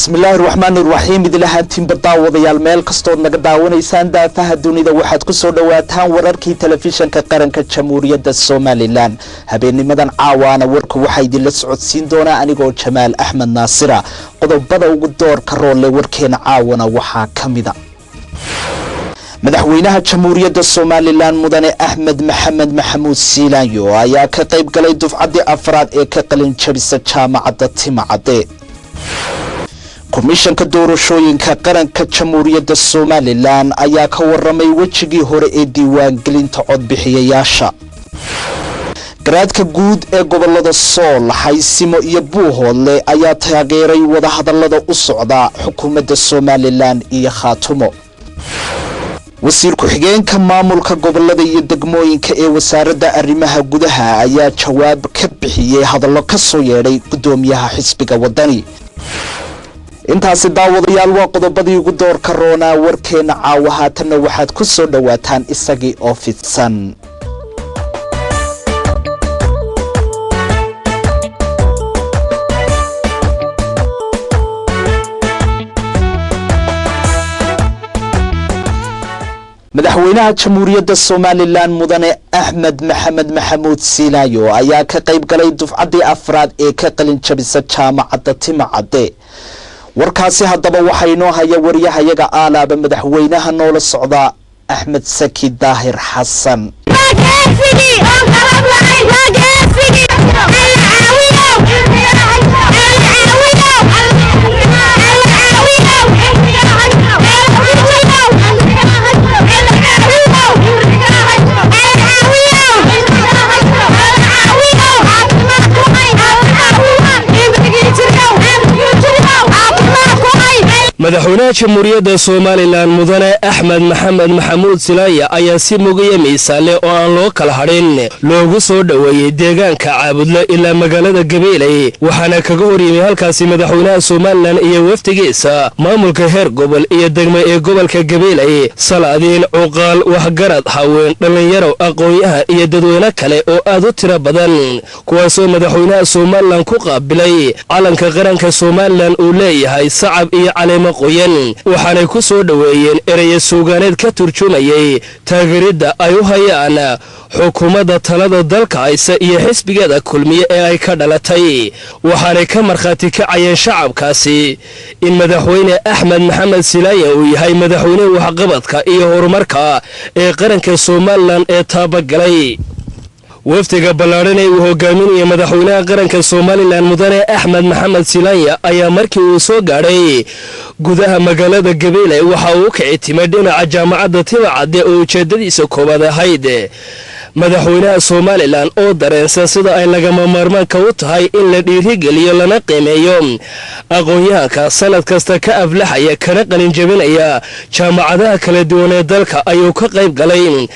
بسم الله الرحمن الرحيم إذا هانتين بداوضيال ميل كستود naga daawanaysaan daafaha dunida waxaad ku soo dhawaataan wararkii telefishanka qaranka Jamhuuriyadda Soomaaliland habeennimadan caawana warku waxa idin la socodsiin doona anigoo Jamaal Axmed Naasira qodobada ugu doorka roole warkeena caawana waxa kamida madaxweynaha Jamhuuriyadda Soomaaliland mudane Axmed Maxamed Maxamuud Siilaanyo ayaa ka qayb galay dufcadii afraad ee ka qalin jabisa jaamacadda Timacade komishanka doorashooyinka qaranka Jamhuuriyadda Soomaaliland ayaa ka waramay wajigii hore ee diiwaan gelinta codbixiyayaasha garaadka guud ee gobolada Sool Haysimo iyo Buuhoodle ayaa taageeray wada hadallada u socda xukuumadda Soomaaliland iyo Khaatumo wasiir ku-xigeenka maamulka gobolada iyo degmooyinka ee wasaaradda arrimaha gudaha ayaa jawaab ka bixiyay hadallo ka soo yeedhay gudoomiyaha xisbiga wadani intaasi daawadayaal waa qodobadii ugu doorka roona warkeena caawa haatana waxaad ku soo dhawaataan isagii oo fidsan madaxweynaha Jamhuuriyadda Soomaaliland mudane Axmed Maxamed Maxamuud Siilaanyo ayaa ka qayb galay dufcadii afraad ee ka qalin jabisa jaamacadda Timacade warkaasi haddaba waxa inoo haya wariyahayaga aalaaba madaxweynaha noola socda Axmed Saki Daahir Xasan madaxweynaha Jamhuuriyadda Soomaaliland mudane Axmed Maxamed Maxamuud Siilaanyo ayaa si mugaya miisaale oo aan loo kala hadhin loogu soo dhaweeyay deegaanka Caabudle ilaa magaalada Gabeeley waxaana kaga horyimay halkaasi madaxweynaha Soomaaliland iyo wafdigiisa maamulka heer gobol iyo degmo ee gobolka Gabeeley salaadiin cuqaal waxgarad haween dhalinyaro aqoonyaha iyo dadweyne kale oo aad u tiro badan kuwaasoo madaxweynaha Soomaaliland ku qaabilay calanka qaranka Soomaaliland uu leeyahay sacab iyo caleemo qoyan waxaanay ku soo dhaweeyeen erey suugaaneed ka turjumayay taageerida ay u hayaan xukuumadda talada dalka haysa iyo xisbigeeda kulmiye ee ay ka dhalatay waxaanay ka markhaati kacayeen shacabkaasi in madaxweyne Axmed Maxamed Siilaanyo uu yahay madaxweyne waxqabadka iyo horumarka ee qaranka Soomaaliland ee taabagalay wafdiga ballaaran ee uu hogaaminayo madaxweynaha qaranka Soomaaliland mudane Axmed Maxamed Siilaanyo ayaa markii uu soo gaaray gudaha magaalada Gabeeley waxa uu ka itimay dhinaca jaamacadda Timacade oo ujeedadiisa koowaad ahayd madaxweynaha Soomaaliland oo dareensan sida ay lagama maarmaanka u tahay in la dhiirigeliyo lana qiimeeyo aqoonyahanka sanad kasta ka aflaxaya kana qalin jabinaya jaamacadaha kala duwan ee dalka ayuu ka qayb galay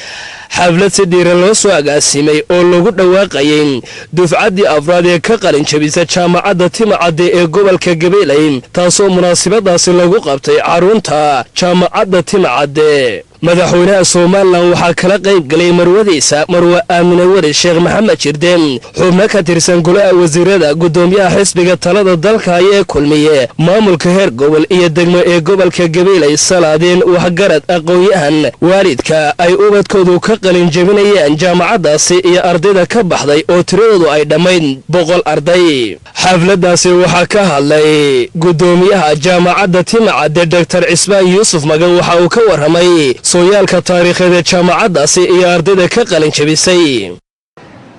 xaflad si dhiiran loo soo agaasimay oo lagu dhawaaqayay dufcadii afraad ee ka qalin jabisa jaamacadda Timacade ee gobolka Gabeeley taasoo munaasabadaasi lagu qabtay xarunta jaamacadda Timacade madaxweynaha Soomaaliland waxa kala qayb galay marwadiisa marwa Aamina Wari Sheekh Maxamed Jirdeen xubno ka tirsan golaha wasiirada gudoomiyaha xisbiga talada dalka ee kulmiye maamulka heer gobol iyo degmo ee gobolka Gabeeley salaadiin waxgarad aqoonyahan waalidka ay ubadkoodu ka qalin jabinayaan jaamacadaasi iyo ardayda ka baxday oo tiradoodu ay dhammayd 100 arday xafladaasi waxa ka hadlay gudoomiyaha jaamacadda Timacade Dr. Cismaan Yuusuf Magan waxa uu ka waramay sooyaalka taariikheed jaamacadaasi iyo ardayda ka qalin jabisay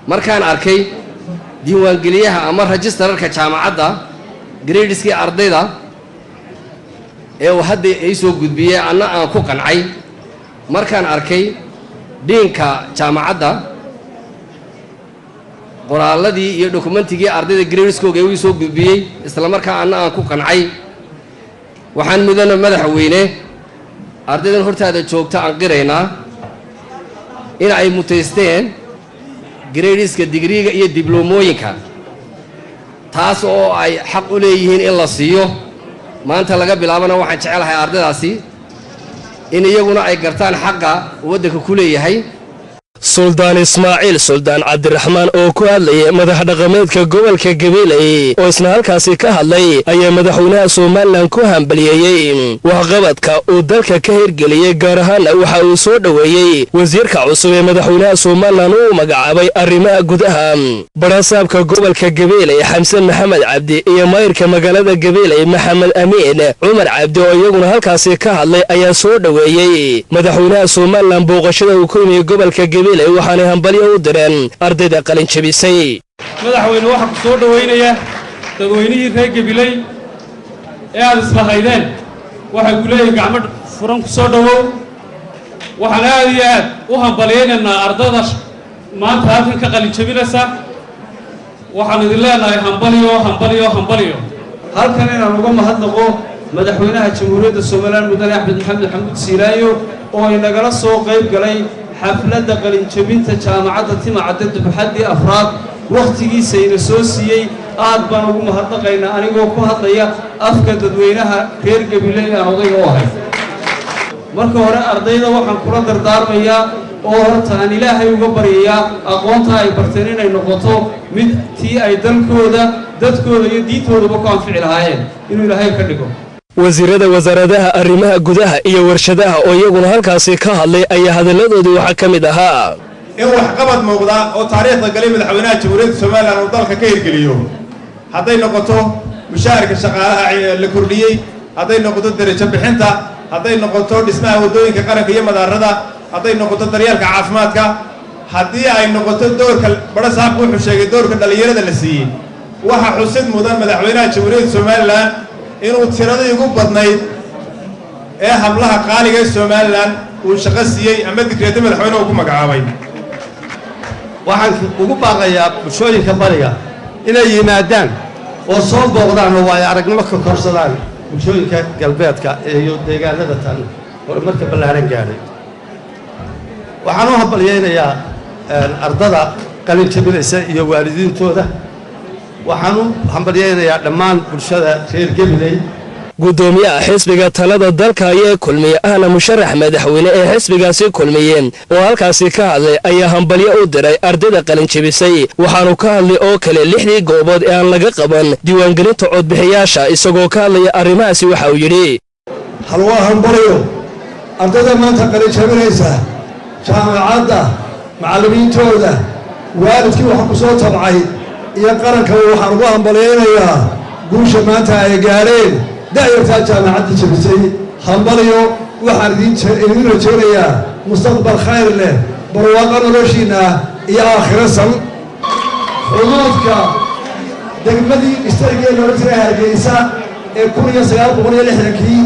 markaan arkay diiwaangeliyaha ama registerarka jaamacadda gradeski ardayda ee uu hadda ay soo gudbiyay anna aan ku qancay markaan arkay dhiinka jaamacadda qoraaladii iyo dokumentigii ardayda gradeskooga ay soo gudbiyay isla markaa anna aan ku qancay waxaan mudana madaxweyne ardaydan hortaada joogta aan qiraynaa in ay mutaysteen gradeska digriga iyo diblomooyinka taas oo ay xaq u leeyihiin in la siiyo maanta laga bilaabana waxaan jecelahay ardaydaasi in iyaguna ay gartaan xaqa waddanka ku leeyahay suldaan ismaaciil suldaan cabdiraxmaan oo ku hadlayay madax dhaqameedka gobolka gabiley oo isna halkaasi ka hadlay ayaa madaxweynaha somalilan ku hambaliyeeyey waxqabadka uu dalka ka hirgeliyey gaar ahaana waxa uu soo dhoweeyey wasiirka cusub ee madaxweynaha somalilan uu magacaabay arrimaha gudaha barasaabka gobolka gabiley xamse maxamed cabdi iyo maayirka magaalada gabiley maxamed amiin cumar cabdi oo iyaguna halkaasi ka hadlay ayaa soo dhoweeyey madaxweynaha somalilan booqashada uu ku yimid gobolka gabiley waxaanay hambalyo u direen ardayda qalin jabisay madaxweyne waxa ku soo dhaweynaya dadweynihii reer gabiley ee aad islahaydeen waxay ku leeyihiin gacmo furan ku soo dhawow waxaan aad iyo aad u hambaliyaynaynaa ardayda maanta halkan ka qalin jabinaysa waxaan idin leenahay hambaliyo halkan inaan uga mahadnaqo madaxweynaha jamhuuriyadda somalilan mudane axmed maxamed xamuud siilaayo oo inagala soo qayb galay xafladda qalin jabinta jaamacadda timacadde duxaddii afraad wakhtigiisa ina soo siiyey aad baan ugu mahadnaqaynaa anigoo ku hadlaya afka dadweynaha reer gabiley aan odayga u ahay marka hore ardayda waxaan kula dardaarmayaa oo horta aan ilaahay uga baryayaa aqoonta ay barteen inay noqoto mid tii ay dalkooda dadkooda iyo diintoodaba ku anfici lahaayeen inuu ilaahay ka dhigo wasiirada wasaaradaha arrimaha gudaha iyo warshadaha oo iyaguna halkaasi ka hadlay ayaa hadalladoodii waxaa ka mid ahaa in waxqabad muuqda oo taariikhda galay madaxweynaha jamhuuriyadda somalilan uu dalka ka hirgeliyo hadday noqoto mushaharka shaqaalaha la kordhiyey hadday noqoto darajo bixinta hadday noqoto dhismaha waddooyinka qaranka iyo madaarada hadday noqoto daryeelka caafimaadka haddii ay noqoto doorka barasaabku wuxuu sheegay doorka dhallinyarada la siiyey waxa xusid mudan madaxweynaha jamhuuriyadda somalilan inuu tiradii ugu badnayd ee hablaha qaaliga ee somalilan uu shaqo siiyey ama digreedo madaxweyne uu ku magacaabay waxaan ugu baaqayaa bulshooyinka bariga inay yimaadaan oo soo booqdaan oo ay aragnimo ka korsadaan bulshooyinka galbeedka iyo deegaanada tan horumarka ballaaran gaadhay waxaan u hambalyaynayaa ardada qalin jabinaysa iyo waalidiintooda waxaan u hambalyaynayaa dhammaan bulshada reer gabiley gudoomiyaha xisbiga talada dalka ayaa kulmiye ahna musharax madaxweyne ee xisbigaasi kulmiyeen oo halkaasi ka hadlay ayaa hambalyo u diray ardayda qalin jabisay waxaanu ka hadlay oo kale 6 goobood ee aan laga qaban diiwaangelinta codbixiyaasha isagoo ka hadlaya arrimahaasi waxa uu yidhi halwaa hambalyo ardayda maanta qalin jabinaysa jaamacadda macallimiintooda waalidkii waxa ku soo tabcay iyo qaranka waxaan ugu hambalyaynayaa guusha maanta ay gaadheen da'yartaa jaamacadda jabisay hambalyo waxaan idin rajaynayaa mustaqbal khayr leh barwaaqo noloshiinna iyo aakhiro san xuduudka degmadii dhistarigii loola jiray hargeysa ee 1960kii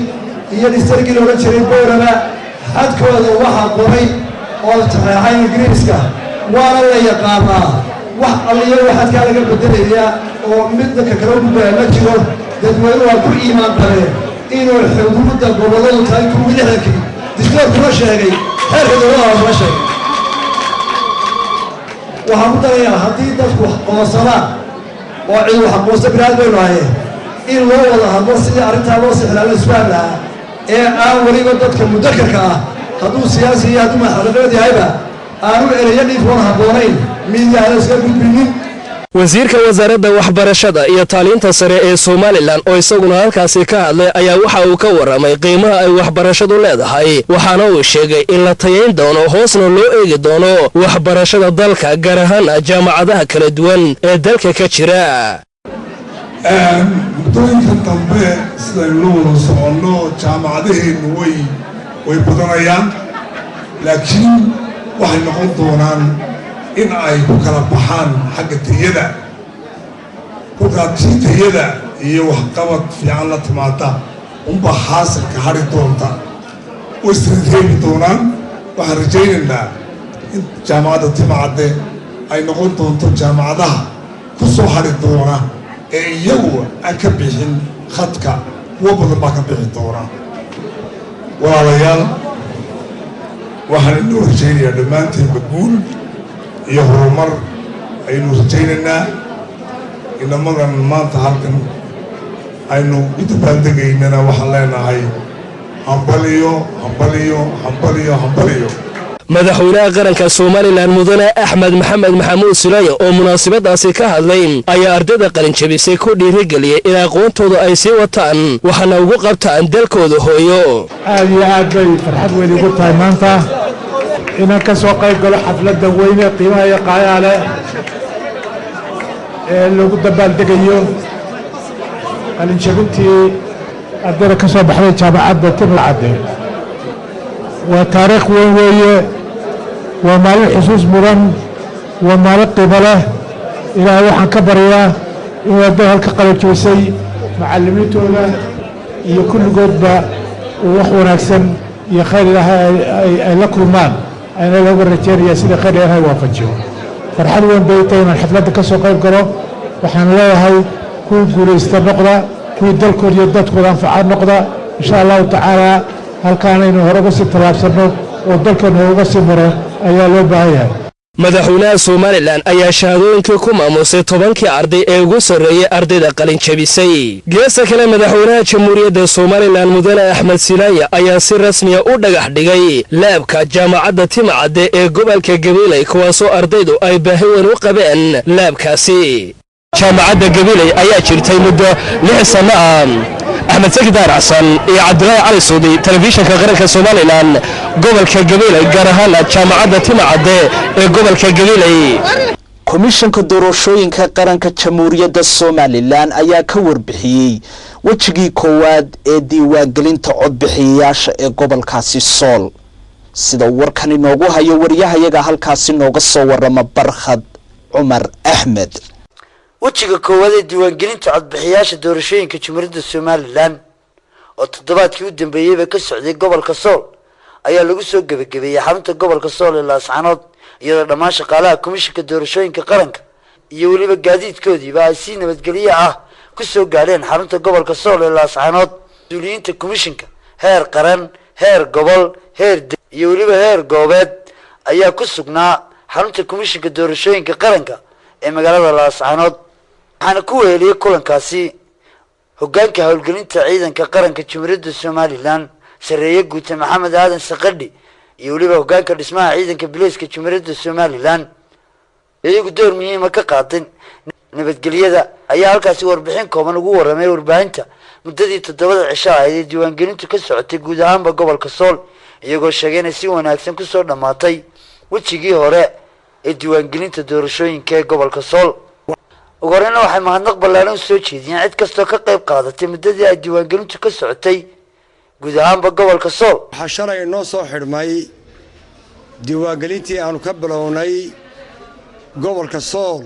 iyo dhistarigii loola jiray boorama xadkooda waxaa qoray oo saxeexay ingiriiska waana la yaqaanaa wax alliyo waxadkaa laga bedelayaa oo midna ka kala gudbaya ma jiro dadweyne waa ku iimaan qabeen inuu xuduudda gobolladu tahay 60kii distoorkuna sheegay xeerka dowladaha kuma sheegay waxaan ku darayaa haddii dadku qoonsadaan oo cid wax qoonsa binaad baynu hayeen in loo wada hadlo sidii arrintaa loo sixilaa la isfaham lahaa ee aan weliba dadka mudakarka ah hadduu siyaasi iyo hadduu madaxweyne yahayba aanu erayo dhiifoon habboonayn miidiyaha la iska gudbinin wasiirka wasaaradda waxbarashada iyo tacliinta sare ee somalilan oo isaguna halkaasi ka hadlay ayaa waxa uu ka warramay qiimaha ay waxbarashadu leedahay waxaana uu sheegay in la tayayn doono hoosna loo eegi doono waxbarashada dalka gaar ahaan jaamacadaha kala duwan ee dalka ka jira muddooyinka dambe sidaynu la wada soconno jaamacadaheennu way badanayaan laakiin waxay noqon doonaan in ay ku kala baxaan xagga tayada kolkaa tii tayada iyo waxqabad fiican la timaada unbaa xaasilka hadhi doonta way isreereebi doonaan waxaan rajaynaynaa in jaamacadda timacadde ay noqon doonto jaamacadaha ku soo hadhi doona ee iyagu aan ka bixin khadka kuwo badan baa ka bixi doona walaalayaal waxaan inoo rajaynayaa dhammaanteenba guul iyo horumar aynu rajaynaynaa inamadan maanta halkan aynu u dabaaldegaynana waxaan leenahay hambaliyo hambaliyo hambaliyo hambaliyo madaxweynaha qaranka Soomaaliland mudane Axmed Maxamed Maxamuud Silaaye oo munaasabadaasi ka hadlay ayaa ardayda qalin jabisay ku dhiirigeliyay in aqoontooda ay sii wataan waxana ugu qabtaan dalkooda hooyo aad iyo aad bay farxad weyn ugu tahay maanta inaan ka soo qayb galo xafladda weyn ee qiimaha iyo qaayaha leh ee lagu dabaaldegayo qalin jabintii ardayda ka soo baxday jaamacadda Timcadde waa taariikh weyn weeye waa maalin xusuus mudan waa maalin qiimo leh ilaahay waxaan ka baryaa in arday halka qalin jabisay macallimiintooda iyo kulligoodba wax wanaagsan iyo khayr ilaahay ay la kulmaan ayna looga rajeynayaa sida khayr ilaahay waafajiyo farxad weyn bay tahay inaan xafladda ka soo qayb galo waxaan leeyahay kuwii guulaysta noqda kuwii dalkooda iyo dadkooda anfaca noqda insha allahu tacaala halkaanaynu hore uga sii tallaabsanno oo dalkeenna uga sii maro ayaa loo baahan yahay madaxweynaha Soomaaliland ayaa shahaadooyinkii ku maamusay 10kii arday ee ugu sarreeyay ardayda qalin jabisay geesta kale madaxweynaha Jamhuuriyadda Soomaaliland mudane Axmed Silaaye ayaa si rasmi ah u dhagax dhigay laabka jaamacadda Timcadde ee gobolka Gabiley kuwaasoo ardaydu ay baahi weyn u qabeen laabkaasi jaamacadda Gabiley ayaa jirtay muddo 6 sano ah أحمد سكدار عصان عبد الله علي صودي تلفزيون كغرق سوماليلاند قبل كجبيلة جارهانا جامعة تمعدة قبل كجبيلة komishanka doorashooyinka qaranka Jamhuuriyadda Soomaaliland ayaa ka warbixiyay wajigii koowaad ee diiwaangelinta codbixiyayaasha ee gobolkaasi Sool sida warkan inoogu hayo wariyahayaga halkaasi nooga soo warama Barkhad Umar Ahmed wajiga koowaad ee diiwaangelinta codbixiyayaasha doorashooyinka Jamhuuriyadda Soomaaliland oo toddobaadkii u dambeeyay ka socday gobolka Sool ayaa lagu soo gabagabeeyay xarunta gobolka Sool ee Laascaanood iyadoo dhammaan shaqaalaha komishanka doorashooyinka qaranka iyo waliba gaadiidkoodiiba ay si nabadgelyo ah ku soo gaareen xarunta gobolka Sool ee Laascaanood duuliyiinta komishanka heer qaran heer gobol heer iyo waliba heer goobeed ayaa ku sugnaa xarunta komishanka doorashooyinka qaranka ee magaalada Laascaanood waxaana ku weeliyay kulankaasi hoggaanka howlgelinta ciidanka qaranka Jamhuuriyadda Soomaaliland sareeye guud Maxamed Aadan Saqadhi iyo waliba hoggaanka dhismaha ciidanka biliiska Jamhuuriyadda Soomaaliland iyagu door muhiim ah ka qaateen nabadgelyada ayaa halkaasi warbixin kooban ugu waramay warbaahinta muddadii 7 cisho ah ee diiwaangelintu ka socotay guud ahaanba gobolka Sool iyagoo sheegay in si wanaagsan ku soo dhamaatay wajigii hore ee diiwaangelinta doorashooyinka ee gobolka Sool ugu horreyn waxay mahadnaq ballaaran soo jeediyeen cid kastoo ka qayb qaadatay muddadii ay diiwaangelintu ka socotay guud ahaanba gobolka Sool waxaa shalay noo soo xidhmay diiwaangelintii aanu ka bilownay gobolka Sool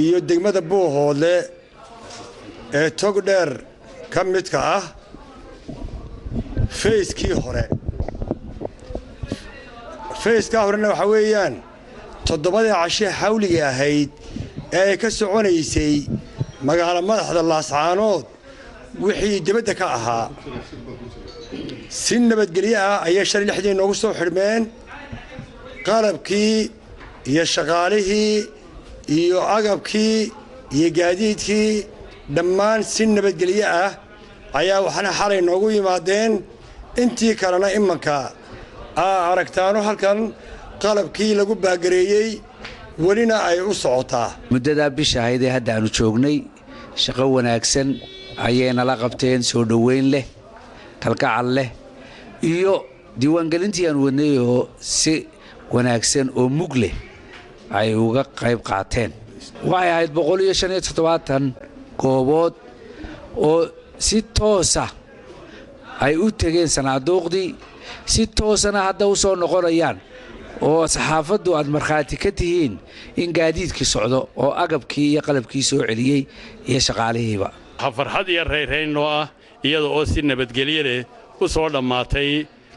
iyo degmada Buuhoodle ee Togdheer ka midka ah fayskii hore fayska horena waxa weeyaan 7 cashe xawliga ahayd ee ka soconaysay magaalo madaxda Laascaanood wixii dibadda ka ahaa si nabadgelyo ah ayay shalay lixdii noogu soo xidhmeen qalabkii iyo shaqaalihii iyo agabkii iyo gaadiidkii dhammaan si nabadgelyo ah ayaa waxna xalay noogu yimaadeen intii kalena imanka aragtaano halkan qalabkii lagu baagareeyay walina ay u socotaa muddada bisha ahayd ee hadda aanu joognay shaqo wanaagsan ayayna la qabteen soo dhaweyn leh kalgacal leh iyo diiwaangelintii aan wadnay oo si wanaagsan oo mug leh ay uga qayb qaateen waxay ahayd 175 goobood oo si toos ah ay u tageen sanaaduuqdii si toosana hadda u soo noqonayaan oo saxaafaddu aad markhaati ka tihiin in gaadiidkii socdo oo agabkii iyo qalabkii soo celiyay iyo shaqaalihiiba farxad iyo reereynoo ah iyada oo si nabadgelyo leh u soo dhammaatay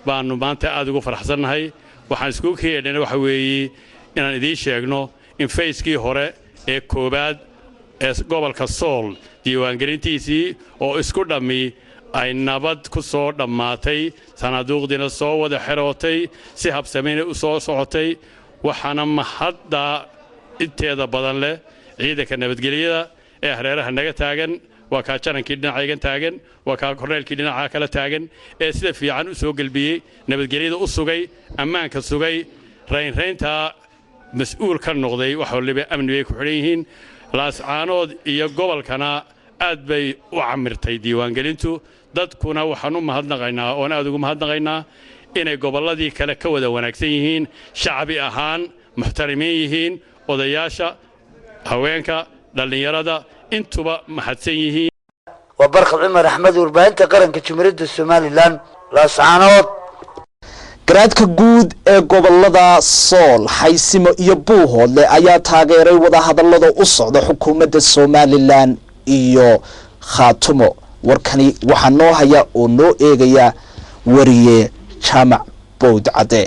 baanu maanta aad ugu faraxsannahay waxaan isku keenay waxa weeye inaan idiin sheegno in fayskii hore ee koobaad ee gobolka Sool diiwaangelintiisii oo isku dhammi ay nabad ku soo dhammaatay sanaaduuqdiina soo wada xerootay si habsameyn u soo socotay waxaana mahadda inteeda badan leh ciidanka nabadgelyada ee hareeraha naga taagan waa kaa jarankii dhinacaygan taagan waa kaa korneelkii dhinaca kala taagan ee sida fiican u soo galbiyey nabadgelyada u sugay ammaanka sugay raynraynta mas'uul ka noqday wax waliba amni bay ku xidhan yihiin laascaanood iyo gobolkana aad bay u camirtay diiwaangelintu dadkuna waxaan u mahadnaqaynaa oon aad ugu mahadnaqaynaa inay gobolladii kale ka wada wanaagsan yihiin shacbi ahaan muxtarimiin yihiin odayaasha haweenka dhallinyarada intuba mahadsan yihiin waa barkad cumar axmed warbaahinta qaranka jumhuuriyadda somalilan laascaanood garaadka guud ee gobolada sool xaysimo iyo buuhoodle ayaa taageeray wadahadallada u socda xukuumadda somalilan iyo khaatumo warkani waxaa noo haya oo noo eegaya wariye jaamac bowd cadde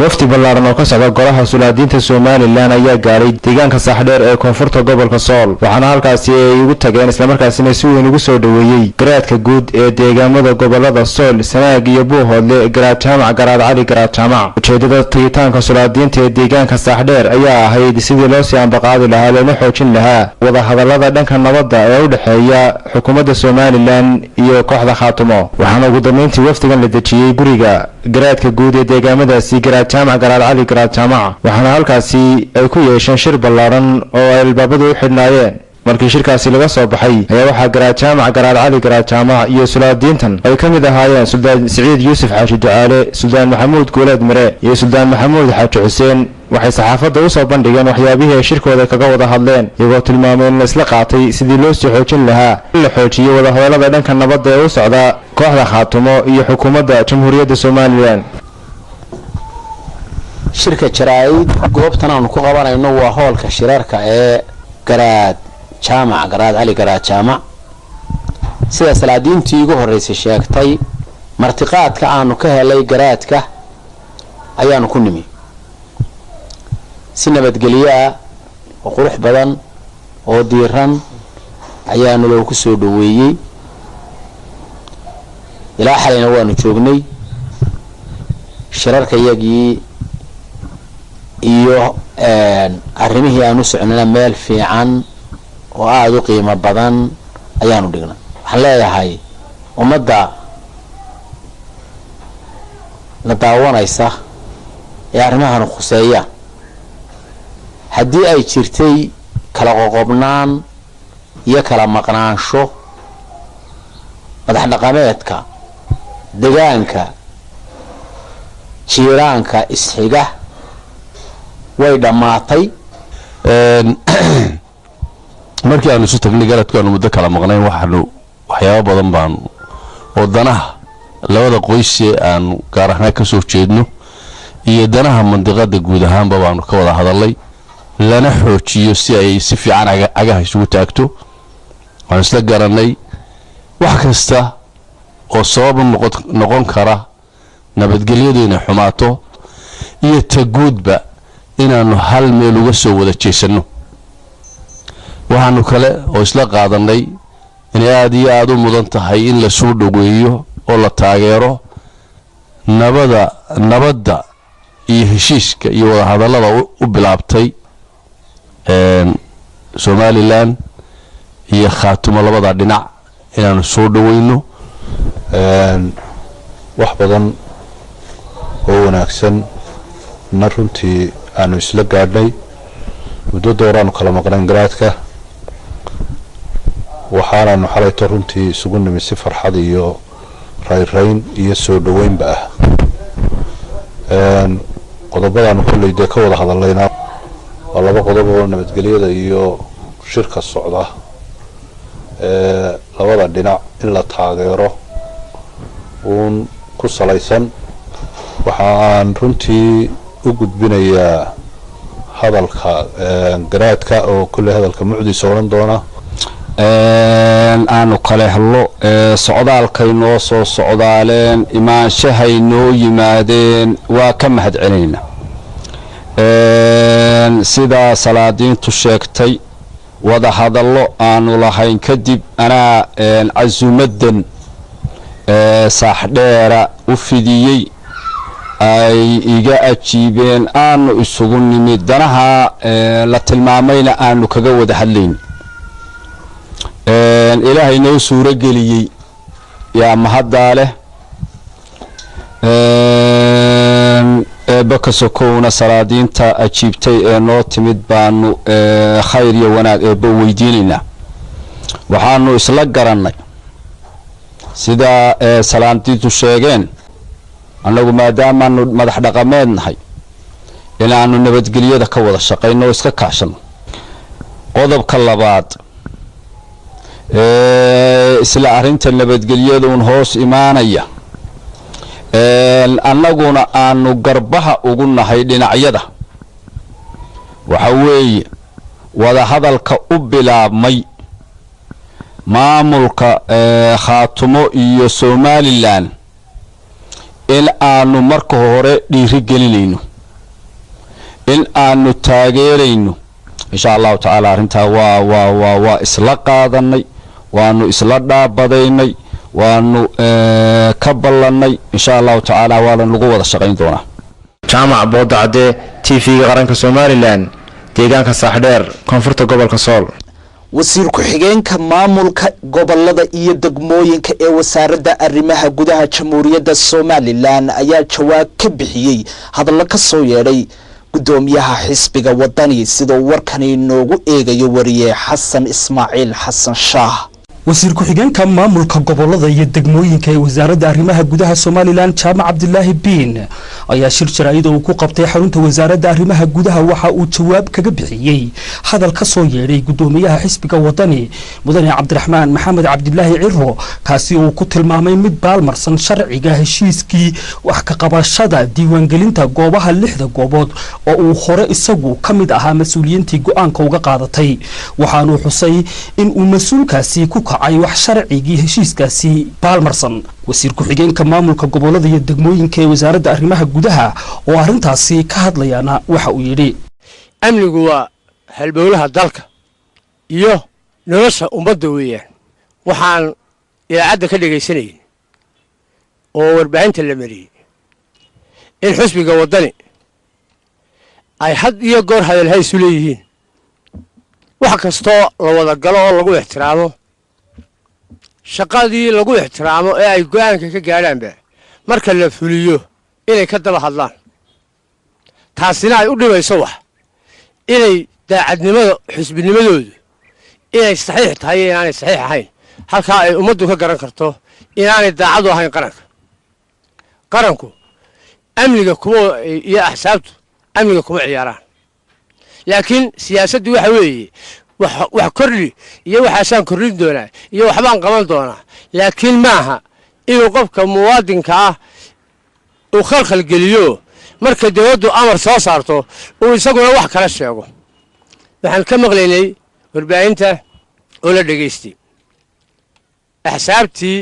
wafdi ballaaran oo ka socda golaha sulaadiinta somalilan ayaa gaaray deegaanka saaxdheer ee koonfurta gobolka sool waxaana halkaasi ay ugu tageen islamarkaasina si weyn ugu soo dhoweeyey garaadka guud ee deegaamada gobolada sool sanaag iyo buuhoodle garaad jaamac garaad cali garaad jaamac ujeedada tagitaanka sulaadiinta ee deegaanka saaxdheer ayaa ahayd sidii loo sii ambaqaadi lahaa loona xoojin lahaa wadahadallada dhanka nabadda ee u dhexeeya xukuumadda somalilan iyo kooxda khaatumo waxaana ugu dambeyntii wafdigan la dejiyey guriga garaadka guud ee deegaamadaasi garaad jaamac garaad cali garaad jaamac waxaana halkaasi ay ku yeesheen shir ballaaran oo ay albaabadu u xidhnaayeen markii shirkaasi laga soo baxay ayaa waxaa garaad jaamac garaad cali garaad jaamac iyo sulaadiintan ay ka mid ahaayeen suldaan siciid yuusuf xaaji ducaale suldaan maxamuud guuleed mire iyo suldaan maxamuud xaaji xuseen waxay saxaafadda u soo bandhigeen waxyaabihii ay shirkooda kaga wada hadleen iyagoo tilmaameen in la isla qaatay sidii loo sii xoojin lahaa in la xoojiyo wadahadallada dhanka nabadda ee u socda kooxda khaatumo iyo xukuumadda jamhuuriyadda somalilan shirka jaraa'id goobtan aanu ku qabanayno waa hoolka shirarka ee garaad jaamac garaad cali garaad jaamac sida salaadiintii ugu horreysay sheegtay martiqaadka aanu ka helay garaadka ayaanu ku nimi si nabadgelyo ah oo qurux badan oo diiran ayaanu loogu soo dhoweeyey ilaa xalayna waanu joognay shirarka iyagii iyo arrimihii aanu socnayna meel fiican oo aada u qiimo badan ayaanu dhignay waxaan leeyahay ummadda la daawanaysa ee arrimahanu khuseeya haddii ay jirtay kala qoqobnaan iyo kala maqnaansho madax dhaqameedka degaanka jiiraanka isxiga way dhammaatay markii aanu isu tagnay garadku aanu muddo kala maqnayn waxyaabo badan baan oo danaha labada qoysee aanu gaar ahaan ka soo jeedno iyo danaha mandiqada guud ahaanba baanu ka wada hadalay lana xoojiyo si ay si fiican agaha isugu taagto waan isla garanay wax kasta oo sabab noqon kara nabadgelyadu inay xumaato iyo taguudba inaanu hal meel uga soo wada jeesano waxaanu kale oo isla qaadanay inay aad iyo aad u mudan tahay in la soo dhoweeyo oo la taageero nabadda iyo heshiiska iyo wada hadallada u bilaabtay somalilan iyo khaatumo labada dhinac inaanu soo dhoweyno wax badan oo wanaagsan na runtii aanu isla gaadhnay muddo dooraanu kala maqnayn garaadka waxaanaanu xalayto runtii isugu nimi si farxad iyo rayrayn iyo soo dhoweynba ah qodobadaanu kolley dee ka wada hadalaynaa waa laba qodob oo nabadgelyada iyo shirka socda labada dhinac in la taageero uun ku salaysan waxaan runtii u gudbinayaa hadalka garaadka oo kolley hadalka mucdiisa odhan doona aanu kale hello socdaalkay noo soo socdaaleen imaanshahay noo yimaadeen waa ka mahad celinayna sidaa salaadiintu sheegtay wada hadallo aanu lahayn kadib anaa casuumadan saaxdheera u fidiyey ay iga ajiibeen aanu isugu nimid danaha la tilmaamayna aanu kaga wada hadlayn ilaahay noo suuro geliyey yaa mahaddaa leh eebba ka sokowna salaadiinta ajiibtay ee noo timid baanu khayr iyo wanaag eebba u weydiinaynaa waxaanu isla garannay sida salaadiintu sheegeen annagu maadaamaanu madax dhaqameed nahay inaanu nabadgelyada ka wada shaqayno oo iska kaashano qodobka labaad isla arrinta nabadgelyaduun hoos imaanaya annaguna aanu garbaha ugu nahay dhinacyada waxa weeye wada hadalka u bilaabmay maamulka khaatumo iyo somalilan in aanu marka hore dhiiri gelinayno in aanu taageerayno insha allahu tacaala arrintaa waa isla qaadanay waanu isla dhaabadaynay waanu ka ballannay insha allahu tacaala waana lagu wada shaqayn doonaa jaamac boodacade TV-ga qaranka Somaliland deegaanka Saaxdheer koonfurta gobolka Sool wasiir ku-xigeenka maamulka gobolada iyo degmooyinka ee wasaaradda arrimaha gudaha Jamhuuriyadda Somaliland ayaa jawaab ka bixiyay hadallo ka soo yeedhay gudoomiyaha xisbiga wadani sidoo warkani noogu eegayo wariye Xasan Ismaaciil Xasan Shaah wasiir ku-xigeenka maamulka gobolada iyo degmooyinka ee wasaaradda arrimaha gudaha Somaliland Jaamac Cabdilaahi Biin ayaa shir jaraa'id oo ku qabtay xarunta wasaaradda arrimaha gudaha waxa uu jawaab kaga bixiyay hadal ka soo yeedhay gudoomiyaha xisbiga wadani mudane Cabdiraxmaan Maxamed Cabdilaahi Cirro kaasi oo ku tilmaamay mid baalmarsan sharciga heshiiskii wax ka qabashada diiwaangelinta goobaha 6 goobood oo uu hore isagu kamid ahaa mas'uuliyiintii go'aanka uga qaadatay waxaanu xusay in uu mas'uulkaasi ku ay wax sharcigi heshiiskaasi baalmarsan wasiir ku-xigeenka maamulka gobolada iyo degmooyinka ee wasaaradda arrimaha gudaha oo arintaasi ka hadlayana waxa uu yiri amnigu waa halbowlaha dalka iyo nolosha ummadda weeyaan waxaan idaacadda ka dhageysanayay oo warbaahinta la mariyay in xisbiga wadani ay had iyo goor hadal hay isu leeyihiin wax kastoo la wada galo oo lagu ixtiraamo shaqadii lagu ixtiraamo ee ay go'aanka ka gaadhaanba marka la fuliyo inay ka daba hadlaan taasina ay u dhibayso wax inay daacadnimada xisbinimadoodu inay saxiix tahay iyo inaanay saxiix ahayn halkaa ay ummaddu ka garan karto inaanay daacadu ahayn qaranku amniga kuma iyo axsaabtu amniga kuma ciyaaraan laakiin siyaasaddu waxa weeye wax kordhi iyo waxaasaan kordhin doonaa iyo waxbaan qaban doonaa laakiin maaha inuu qofka muwaadinka ah uu khalkhal geliyo marka dawladdu amar soo saarto uu isaguna wax kala sheego waxaan ka maqlaynay warbaahinta oo la dhageystay axsaabtii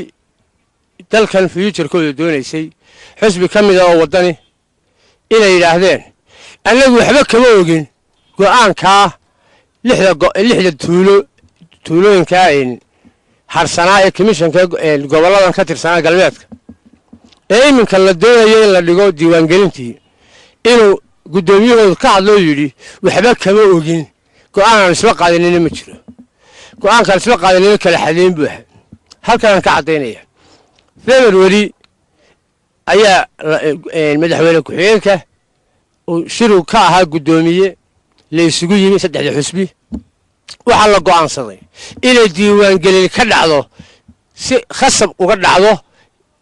dalkan future-kooda doonaysay xisbi ka mid ah oo wadani inay yidhaahdeen annagu waxba kama ogin go'aankaa 6 tuulooyinka harsanaa ee komishanka goboladan ka tirsanaa galbeedka ee iminka la doonayo in la dhigo diiwaangelintii inuu gudoomiyahooda ka hadloo yidhi waxba kama ogin go'aan isla qaadanina ma jiro go'aankan isla qaadanina kala xadeyn buu ahaa halkan ka cadeynaya February ayaa madaxweyne ku-xigeenka uu shiru ka ahaa gudoomiye la isugu yimi 3 xisbi waxa la go'aansaday inay diiwaangelin ka dhacdo si khasab uga dhacdo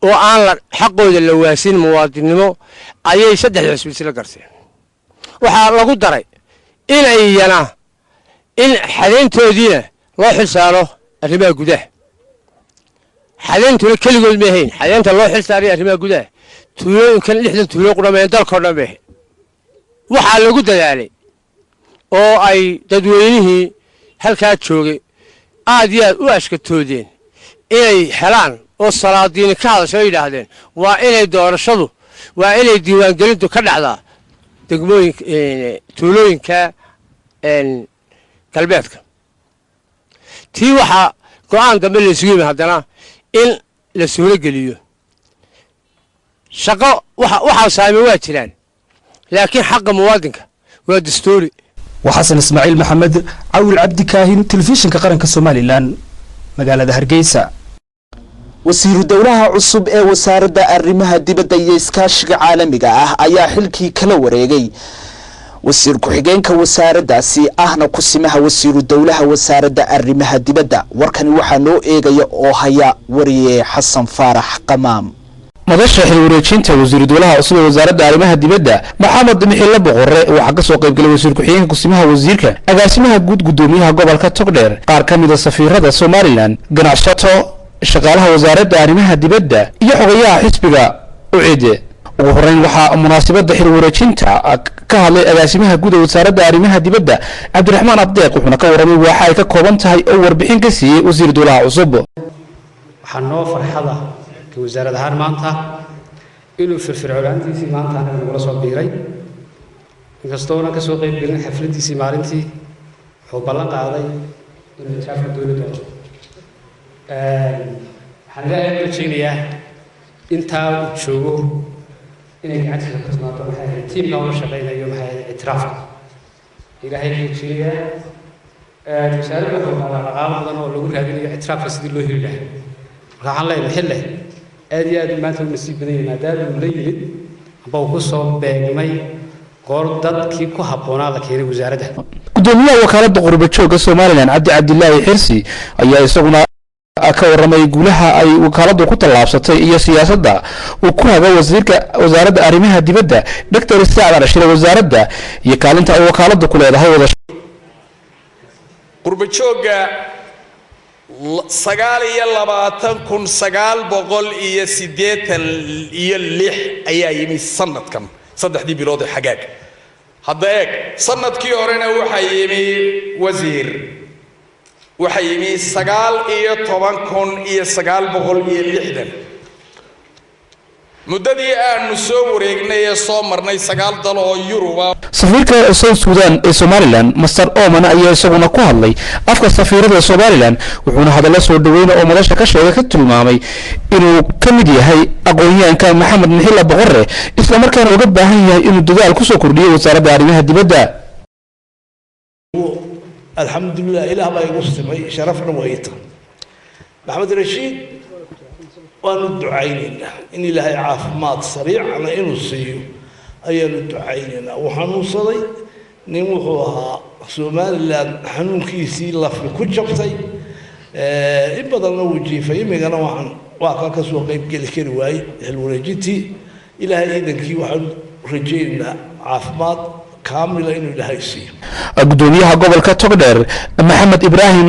oo aan la xaqooda la waasin muwaadinimo ayay 3 xisbi sila garteen waxa lagu daray in xadeyntoodiina loo xilsaaro arrimaha gudaha xadeentuna keligood ma ahayn xadeenta loo xilsaaray arrimaha gudaha tuulooyinkan 6 tuulo qudhameen dalka dhan baa waxa lagu dadaalay oo ay dadweynihii halkaa joogay aad iyo aad u ashkatoodeen inay helaan oo salaadiin ka hadasho yidhaahdeen waa inay doorashadu waa inay diiwaangelintu ka dhacdaa degmooyinka tuulooyinka galbeedka tii waxaa go'aan dambe la isugu yimi haddana in la suuro geliyo shaqo waxaa saame waa jiraan laakiin xaqa muwaadinka waa dastuuri وحسن إسماعيل محمد عول عبد كاهن تلفزيون كقرن كسوماليلان magaalada Hargeysa. wasiiru dowlaha cusub ee wasaaradda arrimaha dibadda iyo iskaashiga caalamiga ah ayaa xilkii kala wareegay wasiir ku-xigeenka wasaaraddaasi ahna kusimaha wasiiru dowlaha wasaaradda arrimaha dibadda. warkani waxaa noo eegaya oo haya wariye xasan faarax qamaam. madasha xil wareejinta wasiiru dowlaha cusub ee wasaaradda arrimaha dibadda maxamed mixile boqorre waxaa ka soo qayb galay wasiir ku-xigeenka kusimaha wasiirka agaasimaha guud gudoomiyaha gobolka Togdheer qaar ka mid ah safiirada Somaliland ganacsato shaqaalaha wasaaradda arrimaha dibadda iyo xogayaha xisbiga ucide. ugu horeyn waxaa munaasabada xil wareejinta ka hadlay agaasimaha guud ee wasaaradda arrimaha dibadda Cabdiraxmaan Abdeeq wuxuuna ka waramay waxa ay ka kooban tahay oo warbixin ka siiyay wasiir dowlaha cusub. waxaan noo farxada ka wasaaradda ahaan maanta inuu firfircoontiisii maanta nagula soo biiray inkastoo aan ka soo qayb galin xafladiisii maalintii wuxuu ballan qaaday inuu taafka dowladda waxaan leeyahay rajaynayaa intaa uu joogo inay gacantiisa ka timaado maxay ahayd tiimka uu shaqaynayo maxay ahayd ictiraafka ilaahay rajaynayaa wasaaradda wuxuu qaadaa dhaqaalo badan oo lagu raadinayo ictiraafka sidii loo heli lahaa marka waxaan leeyahay xille aad iyo aad maanta u nasiib badan yahay maadaama uu la yimid amba uu ku soo beegmay goor dadkii ku habboonaa la keenay wasaaradda. gudoomiyaha wakaaladda qurba joogga Somaliland Cabdi Cabdilaahi Xirsi ayaa isaguna ka waramay guulaha ay wakaaladdu ku tallaabsatay iyo siyaasadda uu ku hago wasiirka wasaaradda arrimaha dibadda Dr. Saad Rashid wasaaradda iyo kaalinta ay wakaaladdu ku leedahay wada qurba joogga 29,986 ayaa yimi sanadkan saddexdii bilood ee xagaag. hadda eeg sanadkii horena waxa yimi wasiir waxa yimi 19,960 muddadii aanu soo wareegnay ee soo marnay 9 dal oo Yuruba. safiirka South Sudan ee Somaliland Mr. Oman ayaa isaguna ku hadlay afka safiirada Somaliland wuxuuna hadallo soo dhaweyn oo madasha ka sheegay ka tilmaamay inuu ka mid yahay aqoonyahanka Maxamed Mixile Boqorre isla markaana uga baahan yahay inuu dadaal ku soo kordhiyo wasaaradda arrimaha dibadda. alxamdulillah ilaah baa igu simay sharafna wayta Maxamed Rashiid waanu ducaynaynaa in ilaahay caafimaad sariicana inuu siiyo ayaanu ducaynaynaa. waxaanu saday nin wuxuu ahaa Somaliland xanuunkiisii lafi ku jabtay in badanna wuu jiifay imigana waa ka soo qayb geli kari waayey xil wareejintii ilaahay iidankii waxaanu rajaynaynaa caafimaad kaamila inuu ilaahay siiyo. gudoomiyaha gobolka Togdheer Maxamed Ibrahim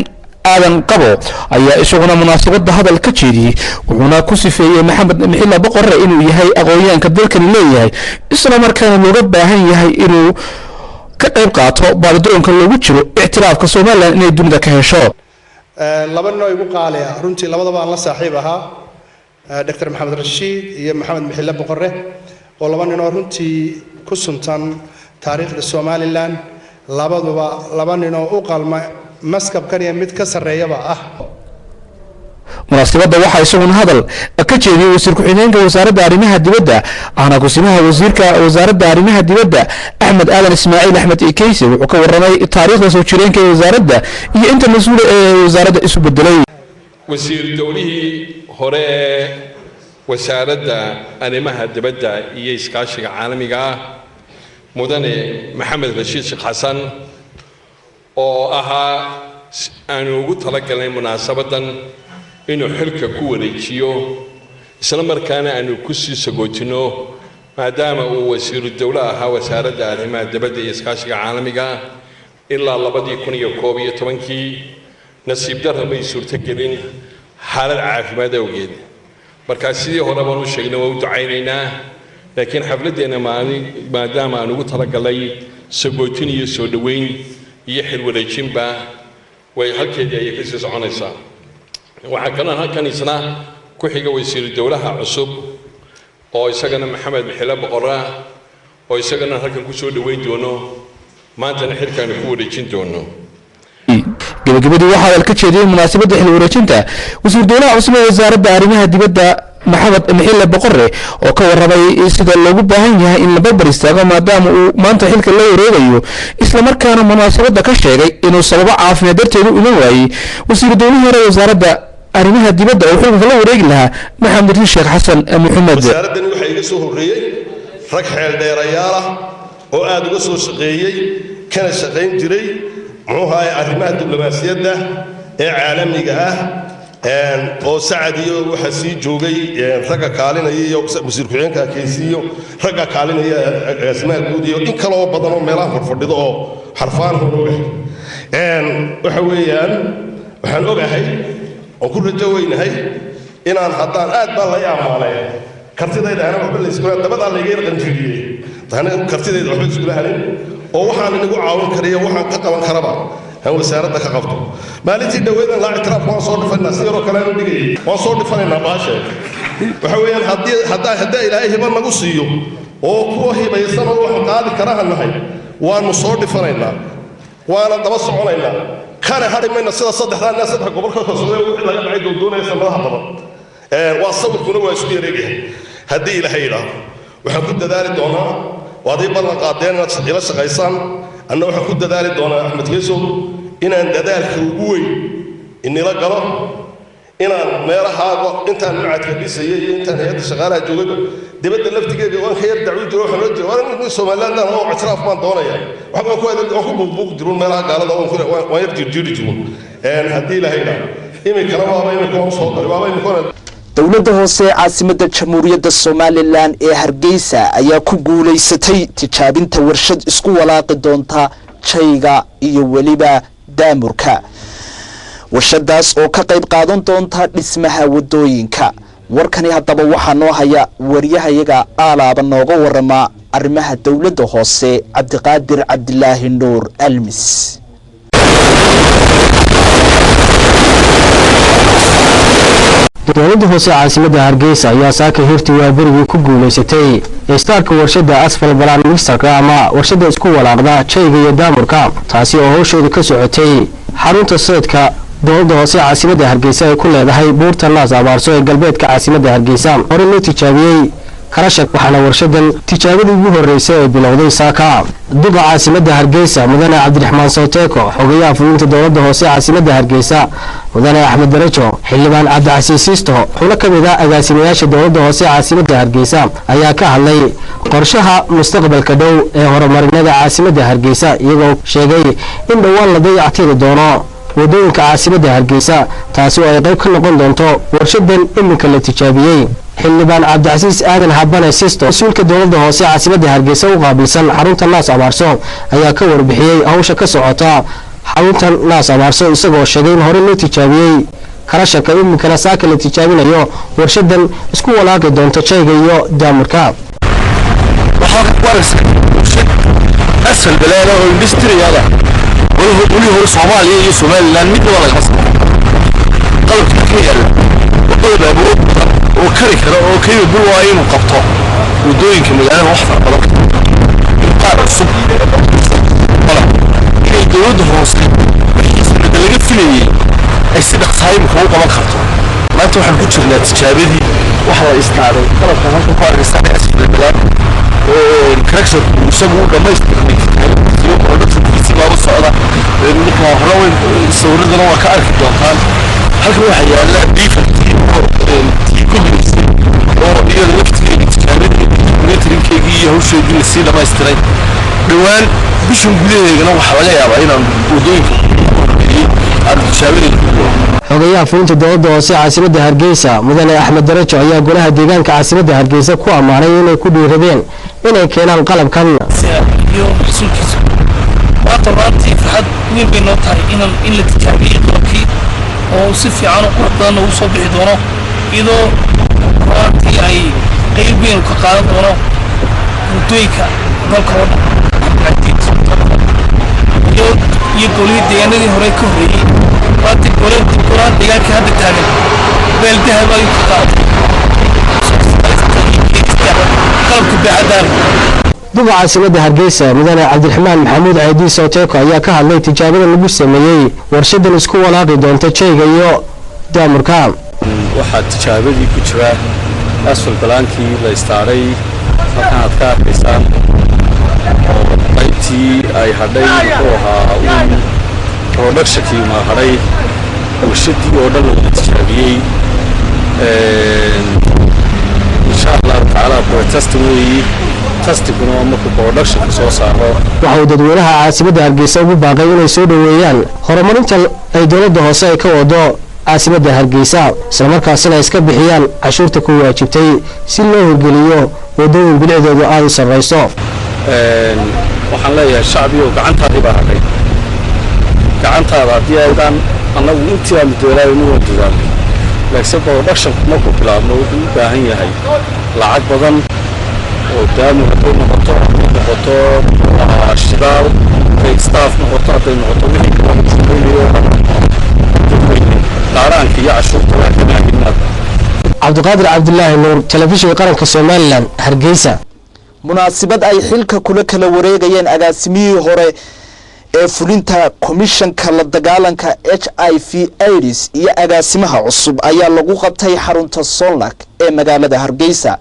aadan qabo ayaa isaguna munaasabada hadal ka jeediyay wuxuuna ku sifeeyay Maxamed Mixile Boqorre inuu yahay aqoonyahanka dalkan leeyahay isla markaana looga baahan yahay inuu ka qayb qaato baadidoonka loogu jiro ictiraafka Somaliland inay dunida ka hesho. laba nin oo igu qaaliya runtii labadaba aan la saaxiib ahaa Dr. Maxamed Rashiid iyo Maxamed Mixile Boqorre oo laba nin oo runtii ku suntan taariikhda Somaliland labaduba laba nin oo u qalma maskabkan iyo mid ka sareeyaba ah. munaasabada waxaa isaguna hadal ka jeediyay wasiir ku-xigeenka wasaaradda arrimaha dibadda ahna kusimaha wasiirka wasaaradda arrimaha dibadda Axmed Aadan Ismaaciil Axmed Ikeyse wuxuu ka waramay taariikhda soo jireenka ee wasaaradda iyo inta mas'uul ee wasaaradda isu bedelay. wasiir dowlihii hore ee wasaaradda arrimaha dibadda iyo iskaashiga caalamiga ah mudane Maxamed Rashiid Sheekh Xasan oo ahaa aanu ugu talagalnay munaasabadan inuu xilka ku wareejiyo isla markaana aanu ku sii sagootino maadaama uu wasiiru dowlaha ahaa wasaaradda arrimaha dibadda iyo iskaashiga caalamiga ilaa 2011 nasiib darro may suurtagelin xaalad caafimaad awgeed. markaa sidii hore baan u sheegnay waa u ducaynaynaa laakiin xafladdeena maadaama aan ugu talagalnay sagootin iyo soo dhaweyn iyo xil wareejinba way halkeedii ayay kasii soconaysaa. waxaa kaloo halkan isna ku xiga wasiiru dowlaha cusub oo isagana Maxamed Mixile Boqorre oo isagana halkan ku soo dhaweyn doono maantana xilkan ku wareejin doono. gabagabadii waxaa hadal ka jeediyay munaasabada xil wareejinta wasiir dowlaha cusub ee wasaaradda arrimaha dibadda maxamed mixile boqore oo ka warramay sida loogu baahan yahay in la barbar istaago maadaama uu maanta xilka la wareegayo isla markaana munaasabada ka sheegay inuu sababo caafimaad darteed u iman waayey wasiir dowladda hore wasaaradda arrimaha dibadda oo xilka la wareegi lahaa maxamed sheekh xasan maxamed wasaaraddan waxay iga soo horreeyay rag xeel dheerayaal ah oo aad uga soo shaqeeyay kana shaqayn jiray muxuu ahaay arrimaha diblomaasiyadda ee caalamiga ah oo sacad iyo waxa sii joogay ragga kaalinaya iyo wasiir ku-xigeenka kaysiyo ragga kaalinaya agaasimaha guud iyo in kale oo badan oo meelaha fadhido oo xarfaan hore waxa weeyaan waxaan ogahay oo ku rajo weynahay inaan haddaan aad baa la ammaanay kartidayda ana waxba la isku dabadaa la iga qanjiriyay taana kartidayda waxba isku lahayn oo waxaan inagu caawin kariyo waxaan ka qaban karaba han wasaaradda ka qabto maalintii dhaweedan la ictiraaf waan soo dhifanaa si yaroo kale aan dhigay waan soo dhifanaynaa baashe waxa weeyaan haddii ilaahay hiba nagu siiyo oo kuwa hibaysan oo wax qaadi karahan nahay waanu soo dhifanaynaa waana daba soconaynaa kana hari mayna sida saddex gobol ka soo wixii laga dhacay doonaya sanadaha badan waa sawirkuna waa isku yareegay haddii ilaahay ilaaho waxaan ku dadaali doonaa waadii ballan qaadeen inaad ila shaqaysaan anna waxaan ku dadaali doonaa axmed geesow inaan dadaalka ugu weyn inila galo inaan meelahaaga intaan macadka dhisayay iyo intaan hay'adda shaqaalaha joogayba dibadda laftigeeda waan ka yar dacwo jiro waxaan la jiro waan Soomaaliland oo ictiraaf baan doonaya waxaan ku adeeg ku buuq jiro meelaha gaalada waan yar jiri jiro haddii ilaahay ilaaho imikana waaba imika soo daray waaba imika dowladda hoose caasimadda jamhuuriyadda Soomaaliland ee Hargeysa ayaa ku guuleysatay tijaabinta warshad isku walaaqi doonta jayga iyo waliba daamurka warshadaas oo ka qayb qaadan doonta dhismaha wadooyinka warkani haddaba waxaa noo haya wariyahayaga aalaaba nooga warama arrimaha dowladda hoose Cabdiqaadir Cabdilaahi Nuur Almis dowladda hoose caasimadda Hargeysa ayaa saaka hirti waa berigii ku guuleysatay istaarka warshada asfal balaan mixerka ama warshada isku walaaqda jayga iyo daamurka taasi oo howsheedu ka socotay xarunta sayidka dowladda hoose caasimadda Hargeysa ay ku leedahay buurta Naas Abaarso ee galbeedka caasimadda Hargeysa hore loo tijaabiyay karashak waxaana warshadan tijaabadii ugu horeysay ee bilowday saaka duqa caasimadda Hargeysa mudane Cabdiraxmaan Sooteeko xogayaha fulinta dowladda hoose caasimadda Hargeysa mudane Axmed Darajo xildhibaan Cabdi Siisto xubno ka mid ah agaasimayaasha dowladda hoose caasimadda Hargeysa ayaa ka hadlay qorshaha mustaqbalka dhow ee horumarinada caasimadda Hargeysa iyagoo sheegay in dhawaan la dayactiri doono wadooyinka caasimadda Hargeysa taasi oo ay qayb ka noqon doonto warshadan iminka la tijaabiyay xildhibaan Cabdi Aadan Habane Siisto mas'uulka dowladda hoose caasimadda Hargeysa u qaabilsan xarunta Naas Abaarso ayaa ka warbixiyay hawsha ka socota xarunta Naas Abaarso isagoo sheegay in hore loo tijaabiyay karashaka iminka saaka la tijaabinayo warshadan isku walaaqi doonto jayga iyo daamurka asfal balaada oo industriyada wali hore Soomaaliya iyo Somaliland mid wala ka sameeyo qalabka ka yaala wadada oo kari kara oo kayba bul waa inuu qabto wadooyinka magaalada wax badan qaar cusub inay dowladda hoose wixii laga filayay ay si dhaqsaayib ku qaban karto maanta waxaan ku jirnaa tijaabadii waxa la istaaday qalabka halka ku argaysan asfal balaada oo karakter isagu dhamaystiray iyo production kiisi baa socda marka hore sawirradana waa ka arki doontaan halkan waxa yaala defecti oo iyo laftigeeda tijaabadii monitoringkeegii iyo hawsheedii si dhamaystiray dhawaan bishan gudaheedana waxa laga yaabaa inaan wadooyinka xogayaha fulinta dowladda hoose caasimadda Hargeysa mudane Axmed Darajo ayaa golaha deegaanka caasimadda Hargeysa ku amaaray inay ku dhiiradeen inay keenaan qalabkan iyo rasuulkiisa waxa runtii farxad weyn bay noo tahay in la tijaabiyo qalabkii oo si fiican u qurxoon u soo bixi doono iyadoo runtii ay qayb weyn ka qaadan doono wadooyinka dalka oo dhan iyo golihii deegaanadii hore ka horreeyay waati golaha deegaanka hadda taagan beel dahab ayuu ka qaaday qalabka baaxadaan duqa caasimadda Hargeysa mudane Cabdiraxmaan Maxamuud Caadi Sooteeko ayaa ka hadlay tijaabada lagu sameeyay warshadan isku walaaqi doonta jayga iyo daamurka waxaa tijaabadii ku jira asfal balaankii la istaaray halkan aad ka arkaysaan oo qaybtii ay hadhay wuxuu ahaa productionkii ma hadhay warshadii oo dhan la tijaabiyey insha allahu tacaala protesting weeyi testiguna markuu productionka soo saaro waxa uu dadweynaha caasimadda Hargeysa ugu baaqay inay soo dhaweeyaan horumarinta ay dowladda hoose ay ka wado caasimadda Hargeysa isla markaasina iska bixiyaan cashuurta ku waajibtay si loo hirgeliyo wadooyin bilicdeedu aad u sarreyso waxaan leeyahay shacbiga gacantaadii baa hadhay gacantaada haddii aydan annagu intii aan doonayno waa dadaalnay laakiin productionku markuu bilaabno wuxuu u baahan yahay lacag badan oo daamu hadday noqoto shidaal hadday staff noqoto hadday noqoto wixii kala shaqeynayo qaaraanka iyo cashuurta waa ka maahimaad cabdiqaadir cabdilaahi nuur telefishinka qaranka Soomaaliland Hargeysa munaasabad ay xilka kula kala wareegayeen agaasimihii hore ee fulinta komishanka la dagaalanka HIV/AIDS iyo agaasimaha cusub ayaa lagu qabtay xarunta Solnak ee magaalada Hargeysa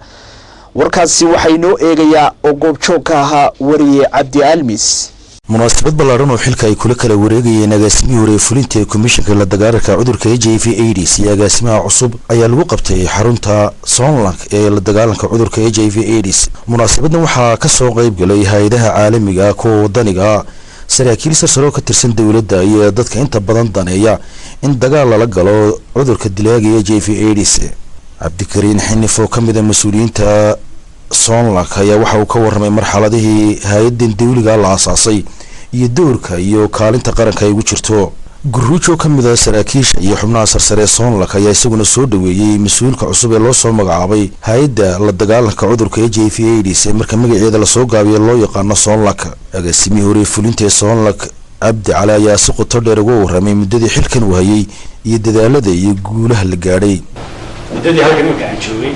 warkaasi waxay noo eegayaa oo goobjoog ka ahaa wariye Cabdi Almis munaasabad ballaaran oo xilka ay kula kala wareegayeen agaasimihii hore ee fulinta komishanka la dagaalanka cudurka HIV/AIDS iyo agaasimaha cusub ayaa lagu qabtay xarunta Solnak ee la dagaalanka cudurka HIV/AIDS munaasabadan waxaa ka soo qayb galay hay'adaha caalamiga kuwa wadaniga saraakiil sare ka tirsan dawladda iyo dadka inta badan daneeya in dagaal la galo cudurka dilaaga ee HIV/AIDS Cabdikariin Xinif oo kamid ah mas'uuliyiinta Solnak ayaa waxa uu ka warramay marxaladihii hay'addan dawliga la aasaasay iyo doorka iyo kaalinta qaranka ay ugu jirto guruujo kamid ah saraakiisha iyo xubnaha sarsare Solnak ayaa isaguna soo dhaweeyay mas'uulka cusub ee loo soo magacaabay hay'adda la dagaalanka cudurka HIV/AIDS marka magaceeda la soo gaabiyo loo yaqaan Solnak agaasimihii hore fulinta Solnak Abdi Cali ayaa si qoto dheer uga warramay muddadii xilkan uu hayay iyo dadaalada iyo guulaha la gaadhay muddadii halkan marka aan joogay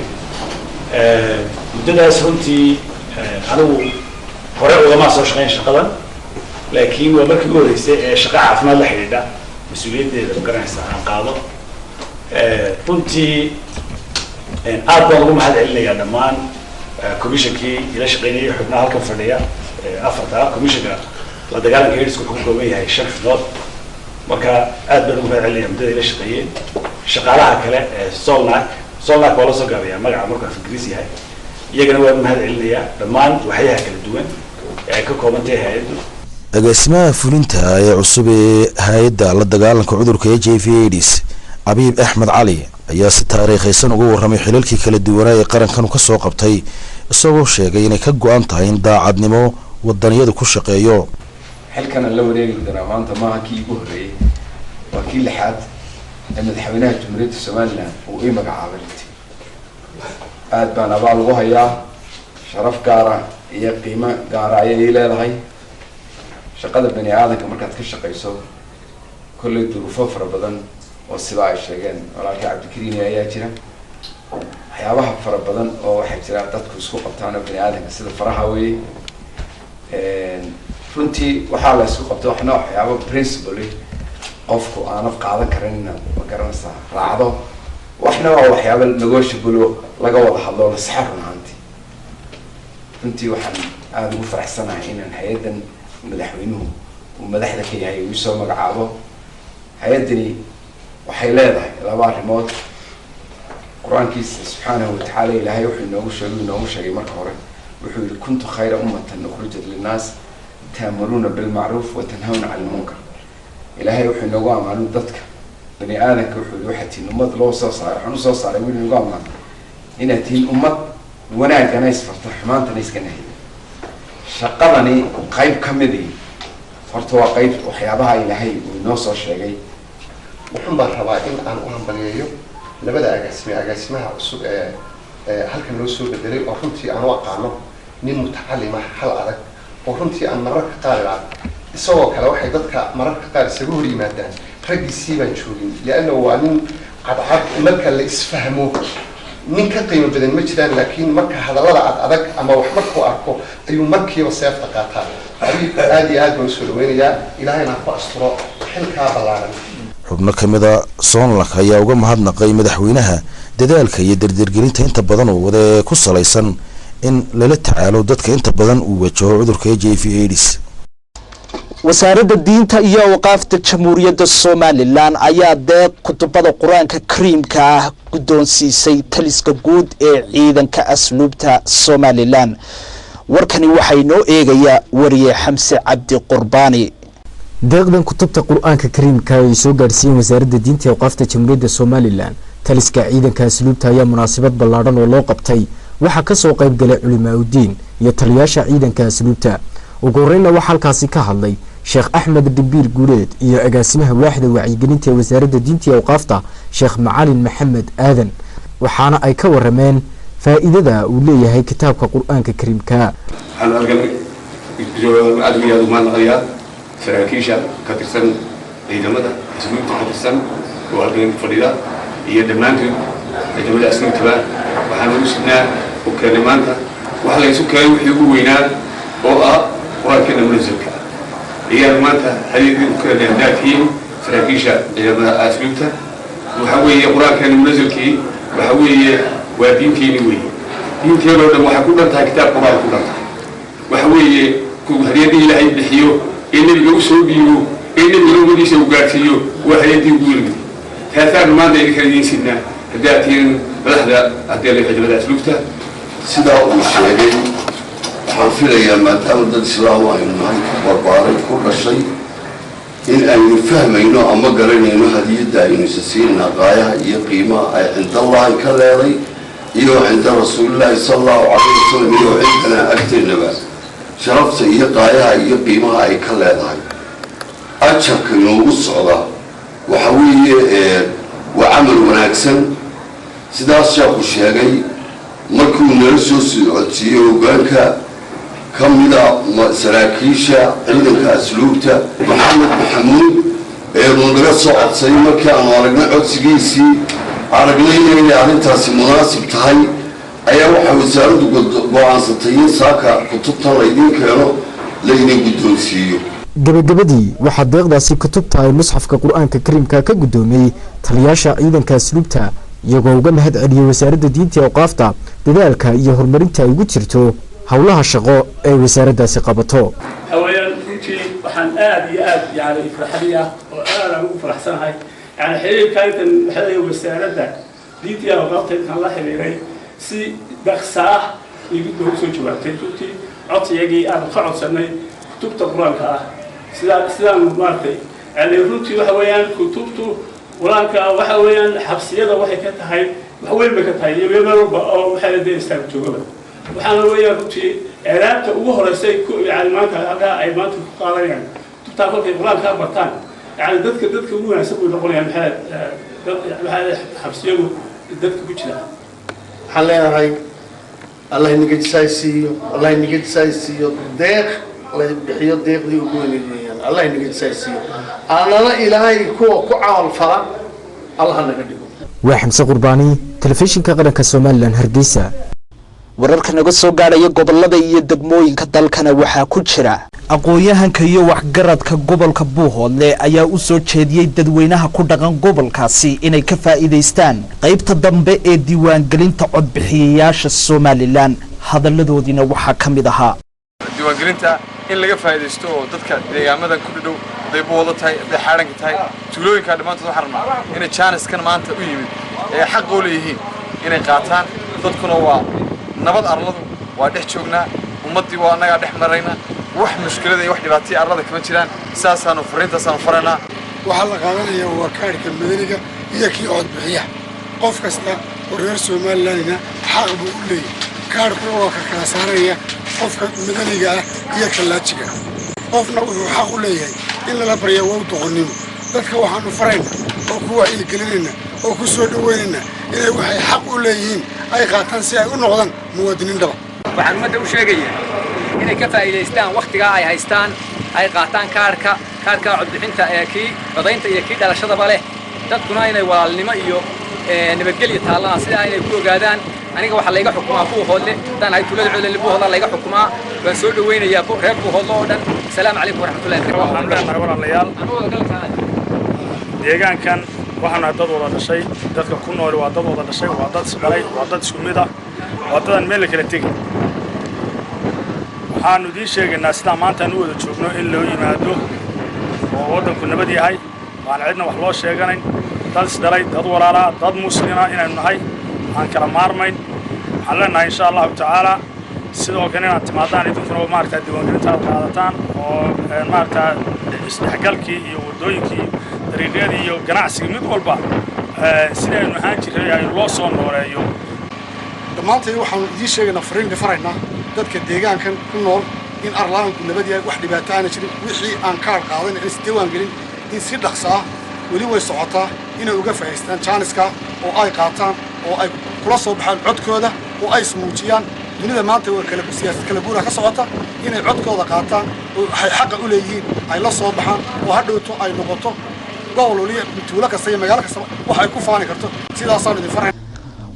muddadaas runtii anigu hore ugama soo shaqeyn shaqadan laakiin waa markii ugu horeysay ee shaqo caafimaad la xidhiidha mas-uuliyaddeeda magaranaysa aan qaado runtii aad baan ugu mahad celinayaa dhammaan komishankii ila shaqeynayay xubnaha halkan fadhiya afarta komishanka la dagaalanka AIDS-ku wuxuu ka kooban yahay 5 xubnood marka aad baan ugu mahad celinayaa muddada ila shaqeeyeen shaqaalaha kale ee Solnak waa la soo gaabiyaa magaca markuu Ingiriis yahay iyagana waan mahad celinayaa dhammaan waxyaha kala duwan ee ka koobantahay hay'addu agaasimaha fulinta ee cusub ee hay'adda la dagaalanka cudurka HIV/AIDS Abiib Axmed Cali ayaa si taariikhaysan uga warramay xilalkii kala duwanaa ee qarankan ka soo qabtay isagoo sheegay inay ka go'an tahay in daacadnimo wadaniyadu ku shaqeeyo xilkan la wareegi doona maanta maaha kii ugu horeeyay waa kii lixaad ee madaxweynaha Jamhuuriyadda Soomaaliland uu ay magacaabay aad baan abaal ugu hayaa sharaf gaar ah iyo qiimo gaar ah ayay leedahay shaqada bani aadamka markaad ka shaqeyso kulli duruufo fara badan oo sida ay sheegeen walaalkii Cabdikariin ayaa jira waxyaabaha fara badan oo waxay jiraan dadku isku qabtaan bani aadamka sida faraha weey runtii waxaa la isku qabto waxyaabo principle qofku aan qaadan karin ma garanaysaa raacdo waxna waa waxyaabo negotiable laga wada hadlo la saxar runtii waxaan aad ugu faraxsanahay inaan hay'adan madaxweynuhu uu madaxda ka yahay uu soo magacaabo hay'adani waxay leedahay laba arrimood quraankiisa subhanahu wa ta'ala ilaahay wuxuu inoogu sheegay marka hore wuxuu yiri kuntu khayra ummatan ukhrijat lin-nas ta'muruna bil ma'ruf wa tanhawna 'anil munkar ilaahay wuxuu inoogu amaanay dadka bani aadamka wuxuu waxatiin ummad loo soo saaray waxaan soo saaray wiil inoogu amaanay inaad tiin ummad wanaagana isfarto xumaantana iska nahay shaqadani qayb kamid ah horta waa qayb waxyaabaha ilaahay uu inoo soo sheegay wuxuu baan rabaa in aan u hambaliyeeyo labada agaasimaha cusub ee halkan loo soo bedelay oo runtii aan u aqaano nin mutacallim ah hal adag oo runtii aan mararka qaar isagoo kale waxay dadka mararka qaar isaga hor yimaadaan raggiisii baan joogin lianna waa nin cadcad marka la isfahmo nin ka qiimo badan ma jiraan laakiin marka hadallada adag ama wax markuu arko ayuu markiiba seefta qaataa aad iyo aad baan usoo dhaweynayaa ilaahayna ku asturo xilkaa ballaaran xubno ka mid a Somaliland ayaa uga mahadnaqay madaxweynaha dadaalka iyo dardargelinta inta badan oo wada ku salaysan in lala tacaalo dadka inta badan uu wajaho cudurka HIV/AIDS. wasaaradda diinta iyo awqaafta jamhuuriyadda Somaliland ayaa deeq kutubada quraanka kariimka ah guddoonsiisay taliska guud ee ciidanka asluubta Somaliland. warkani waxay noo eegaya wariye Xamse Cabdi Qurbaani. deeqdan kutubta quraanka kariimka ay soo gaarsiin wasaaradda diinta iyo awqaafta jamhuuriyadda Somaliland taliska ciidanka asluubta ayaa munaasabad ballaaran oo loo qabtay waxa ka soo qayb galay culimaadudiin iyo taliyaasha ciidanka asluubta. ugu horreynna waxa halkaasi ka hadlay Sheekh Axmed Dibiir Guuleed iyo agaasimaha waaxda wacyigelinta ee wasaaradda diinta iyo awqaafta Sheekh Macalin Maxamed Aadan waxaana ay ka warameen faa'iidada uu leeyahay kitaabka quraanka kariimka. waxaan argay adwiyaadu ma naqliya saraakiisha ka tirsan ciidamada asluubta ka tirsan oo halkan fadhida iyo dhammaantood ciidamada asluubta waxaan ugu sidnaa oo keenay maanta waxa la isu keenay wixii ugu weynaa oo ah quraanka munazalka iyo maanta hadii uu keenay daadkiin saraakiisha ciidamada asluubta waxa weeye quraanka munazalkii waxa weeye waa diinteeni weeye diinteena oo dhan waxa ku dhantahay kitaab quraan ku dhantahay waxa weeye ku hadiyadii ilaahay bixiyo in nabiga u soo dhiibo in nabiga umadiisa u gaarsiiyo waa hadiyadii ugu weyn taasaan maanta idinka idiin sidnaa hadaatiin madaxda adeelay ciidamada asluubta sidaa uu sheegay waxaan filayaa maadaama dad islaam aynu nahay ku barbaaray ku dhashay in aynu fahmayno ama garanayno hadiyadda aynu isasiinna qaayaha iyo qiimaha ay cindallahi ka leeday iyo cinda rasuulillahi sallallahu calayhi wasallam iyo cindana agteennaba sharafta iyo qaayaha iyo qiimaha ay ka leedahay ajarka inoogu socda waxa weeye waa camal wanaagsan sidaas sheekhu sheegay markuu nala soo socodsiiyey hoggaanka ka mida saraakiisha ciidanka asluubta maxamed maxamuud eenu naga soo codsaday markii aanu aragnay codsigiisii aragnayna inay arrintaasi munaasib tahay ayaa waxay wasaaraddu go-aansatay in saaka kutubtan laydiin keeno laydin guddoonsiiyo. gabagabadii waxaa deeqdaasi kutubta ay musxafka quraanka kariimka ka guddoomiyey taliyaasha ciidanka asluubta iyagoo uga mahad celiyey wasaaradda diinta iyo awqaafta dadaalka iyo horumarinta ay ugu jirto howlaha shaqo ee wasaaraddaasi qabato. hawayaan runtii waxaan aad iyo aad yani farxadi ah oo aad aan ugu faraxsanahay yani xiriirka intan waxay wasaaradda diinta iyo awqaafta intan la xiriiray si dhaqso ah igu soo jawaabtay runtii codsigii aan ka codsanay kutubta quraanka ah sidaan maartay yani runtii waxa weeyaan kutubtu quraanka waxa weeyaan xabsiyada waxay ka tahay wax weyn ba ka tahay iyo meel walba oo waxay la deestaan joogaba waxaana weeyaan runtii eeraabta ugu horeysay ku yani maanta halka ay maanta ku qaadanayaan kutubta kolkay quraanka bartaan yani dadka ugu wanaagsan way noqonayaan maxay xabsiyadu dadka ku jira waxaan leenahay allah inaga jisaysiiyo allah inaga jisaysiiyo deeq la bixiyo deeqdii ugu wanaagsan allah inaga jisaysiiyo aanana ilaahay kuwa ku caawal fala allah naga dhigo. waa Xamse Qurbaani telefishinka qaranka Somaliland Hargeysa. wararka naga soo gaadhaya gobolada iyo degmooyinka dalkana waxaa ku jira aqoon-yahanka iyo waxgaradka gobolka Buuhoodle ayaa u soo jeediyay dadweynaha ku dhaqan gobolkaasi inay ka faa'iideystaan qaybta dambe ee diiwaangelinta codbixiyayaasha Somaliland. hadaladoodina waxaa ka mid ahaa diiwaangelinta in laga faa'iideysto oo dadka deegaamada ku dhow day Buuhoodle tahay day xaaranka tahay tuulooyinka dhamaantood waxaan rabnaa inay chance-kan maanta u yimid ee xaq u leeyihiin inay qaataan dadkuna waa nabad arladu waa dhex joognaa ummadii waa anaga dhex marayna wax mushkilada iyo wax dhibaato arlada kama jiraan saasaanu fariintaasaan faranaa waxa la qaadanaya waa kaarka madaniga iyo kii cod bixiya qof kasta oo reer Somaliland xaq buu u leeyahay kaarku waa ka kala saaraya qofka madaniga ah iyo kalaajiga qofna wuxuu xaq u leeyahay in la bariyo waa doqonnimo dadka waxaanu faraynaa oo kuwa ilgelinayna oo ku soo dhaweynayna inay waxay xaq u leeyihiin ay qaataan si ay u noqdaan muwaadiniin dhaba. waxaan ummadda u sheegayaa inay ka faa'iideystaan waqtiga ay haystaan ay qaataan kaarka codbixinta ee kii codaynta iyo kii dhalashadaba leh dadkuna inay walaalnimo iyo nabadgelyo taallaan sida inay ku ogaadaan aniga waxa layga xukumaa Buuhoodle hadaan ay tuulada Coodle Buuhoodle layga xukumaa waan soo dhaweynayaa reer Buuhoodle oo dhan. Assalaamu calaykum waraxmatullaahi wabarakaatuh. deegaankan waxaana dad wada dhashay dadka ku nool waa dad wada dhashay waa dad isdhalay waa dad isku mid ah waa dad aan meel kala tegin waxaanu idin sheegaynaa sida maanta aan u wada joogno in loo yimaado oo waddanku nabad yahay waan cidna wax loo sheeganayn dad isdhalay dad walaalaa dad muslima inaynu nahay aan kala maarmayn waxaan leenahay insha allahu tacaala sidoo kale inaad timaadaan idinkuna maaragtaa diiwaangelintaad qaadataan oo maaragtaa isdhexgalkii iyo waddooyinkii dariiqyadii iyo ganacsigii mid walba sidaynu ahaan jiray ay loo soo nooleeyo dhammaantay waxaanu idiin sheegaynaa fariin faraynaa dadka deegaankan ku nool in arlaanku nabad yahay wax dhibaato aana jirin wixii aan kaar qaadan in isdiiwaangelin in si dhaqso ah weli way socotaa inay uga faa'iidaystaan jaaniska oo ay qaataan oo ay kula soo baxaan codkooda oo ay ismuujiyaan dunida maanta waa siyaasad kala guura ka socota inay codkooda qaataan oo waxay xaqa u leeyihiin ay la soo baxaan oo hadhowto ay noqoto gobol waliya tuulo kasta iyo magaalo kasta wax ay ku faani karto sidaasaan idin farayn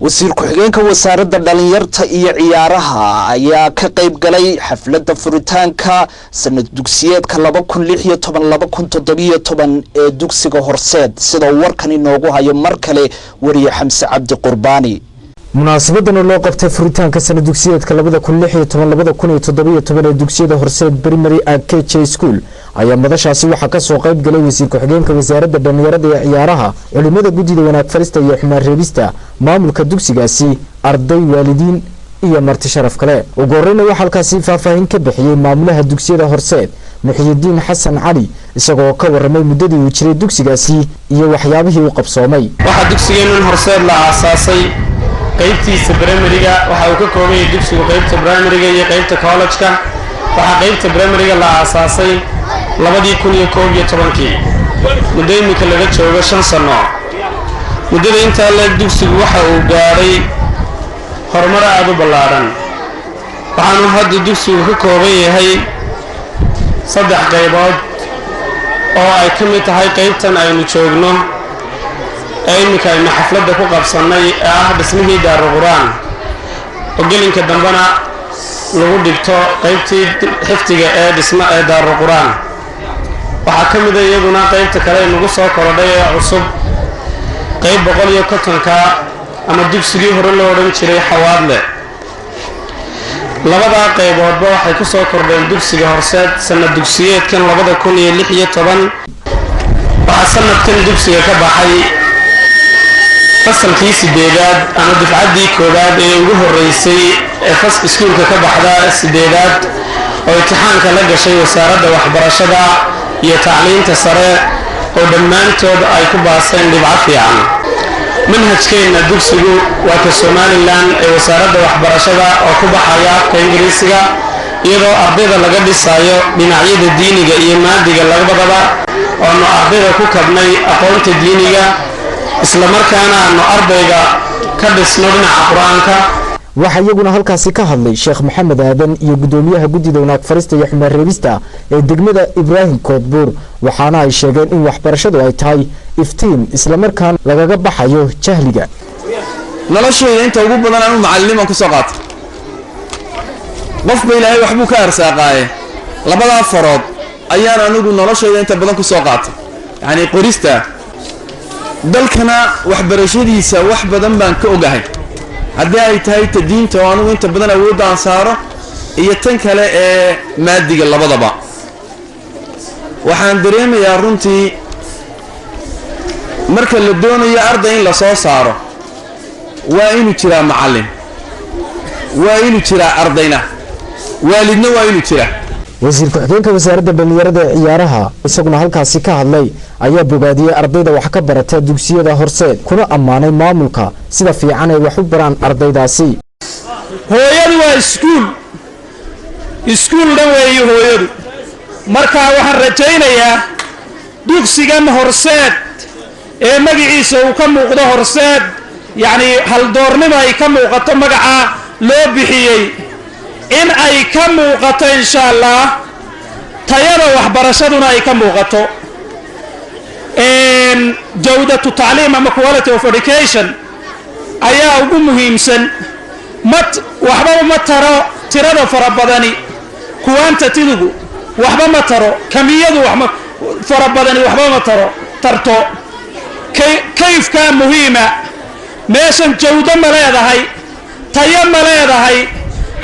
wasiir ku-xigeenka wasaaradda dhalinyarta iyo ciyaaraha ayaa ka qayb galay xafladda furitaanka sanad dugsiyeedka 2016-2017 ee dugsiga Horseed sida warkan inoogu hayo mar kale wariye Xamse Cabdi Qurbaani munaasabadan oo loo qabtay furitaanka sanad dugsiyeedka 2016-2017 ee dugsiyada Horseed Primary and KJ School ayaa madashaasi waxa ka soo qayb galay wasiir ku-xigeenka wasaaradda dhalinyarada iyo ciyaaraha culimada guddiga wanaag farista iyo xumaan reebista maamulka dugsigaasi arday waalidiin iyo marti sharaf kale ugu horreyn waxa halkaasi faahfaahin ka bixiyay maamulaha dugsiyada Horseed Muxyidiin Xasan Cali isagoo ka warramay muddadii uu jiray dugsigaasi iyo waxyaabihii uu qabsoomay waxa dugsigeenu Horseed la aasaasay qaybtiisa primary-ga waxa uu ka kooban yahay dugsiga qaybta primary-ga iyo qaybta college-ka waxa qaybta primary-ga la aasaasay 2011 muddo imika laga joogo 5 sano muddada inta la dugsigu waxa uu gaaray horumar aad u ballaaran waxaanu hadda dugsigu ka kooban yahay 3 qaybood oo ay ka mid tahay qaybtan aynu joogno imika aynu xafladda ku qabsanay ee ah dhismihii Daarul Quraan oo gelinka dambana lagu dhigto qaybtii xifdiga ee dhisma ee Daarul Quraan waxa ka mid ah iyaduna qaybta kale ee nagu soo korodhay ee cusub qayb 150ka ama dugsigii hore loo oran jiray Xawaadle labada qayboodba waxay ku soo kordheen dugsiga Horseed sanad dugsiyeedkan 2016 waxa sanadkan dugsiga ka baxay fasalkii 8aad ama dufcaddii 1aad ee ugu horeysay ee fasalka iskuulka ka baxda 8aad oo imtixaanka la gashay wasaaradda waxbarashada iyo tacliinta sare oo dhammaantood ay ku baaseen dhibco fiican manhajkeena dugsigu waa ka Somaliland ee wasaaradda waxbarashada oo ku baxaya afka Ingiriisiga iyadoo ardayda laga dhisayo dhinacyada diiniga iyo maadiga labadaba oo ardayda ku kabnay aqoonta diiniga isla markaana aanu ardayga ka dhisno dhinaca quraanka waxa iyaguna halkaasi ka hadlay Sheekh Maxamed Aadan iyo gudoomiyaha guddida wanaag farista iyo xumaan reebista ee degmada Ibraahim Koodbuur waxaana ay sheegeen in waxbarashadu ay tahay iftiin isla markaan lagaga baxayo jahliga noloshooda inta ugu badan aanu macallimo ku soo qaato qofba Ilaahay waxbuu ka arsaaqay labada farood ayaan anigu noloshooda inta badan ku soo qaato yani qorista dalkana waxbarashadiisa wax badan baan ka ogahay haddii ay tahay diinta oo anigu inta badan awood aan saaro iyo tan kale ee maadiga labadaba waxaan dareemayaa runtii marka la doonayo arday in la soo saaro waa inuu jiraa macallin waa inuu jiraa ardayna waalidna waa inuu jiraa wasiir ku-xigeenka wasaaradda dhalinyarada ee ciyaaraha isaguna halkaasi ka hadlay ayaa bogaadiyay ardayda wax ka barata dugsiyada Horseed kuna ammaanay maamulka sida fiican ay wax u baraan ardaydaasi hooyadu waa iskuul dhaweeyo hooyadu marka waxaan rajaynayaa dugsigan Horseed ee magaciisa uu ka muuqdo Horseed yani hal doornimo ay ka muuqato magaca loo bixiyay in ay ka muuqato insha Allah tayada waxbarashaduna ay ka muuqato jawdatu tacliim ama quality of education ayaa ugu muhiimsan waxba ma taro tirada farabadani quantity-gu waxba ma taro kamiyadu waxba farabadani waxba ma tarto kayfkaa muhiima meeshan jawdo ma leedahay tayo ma leedahay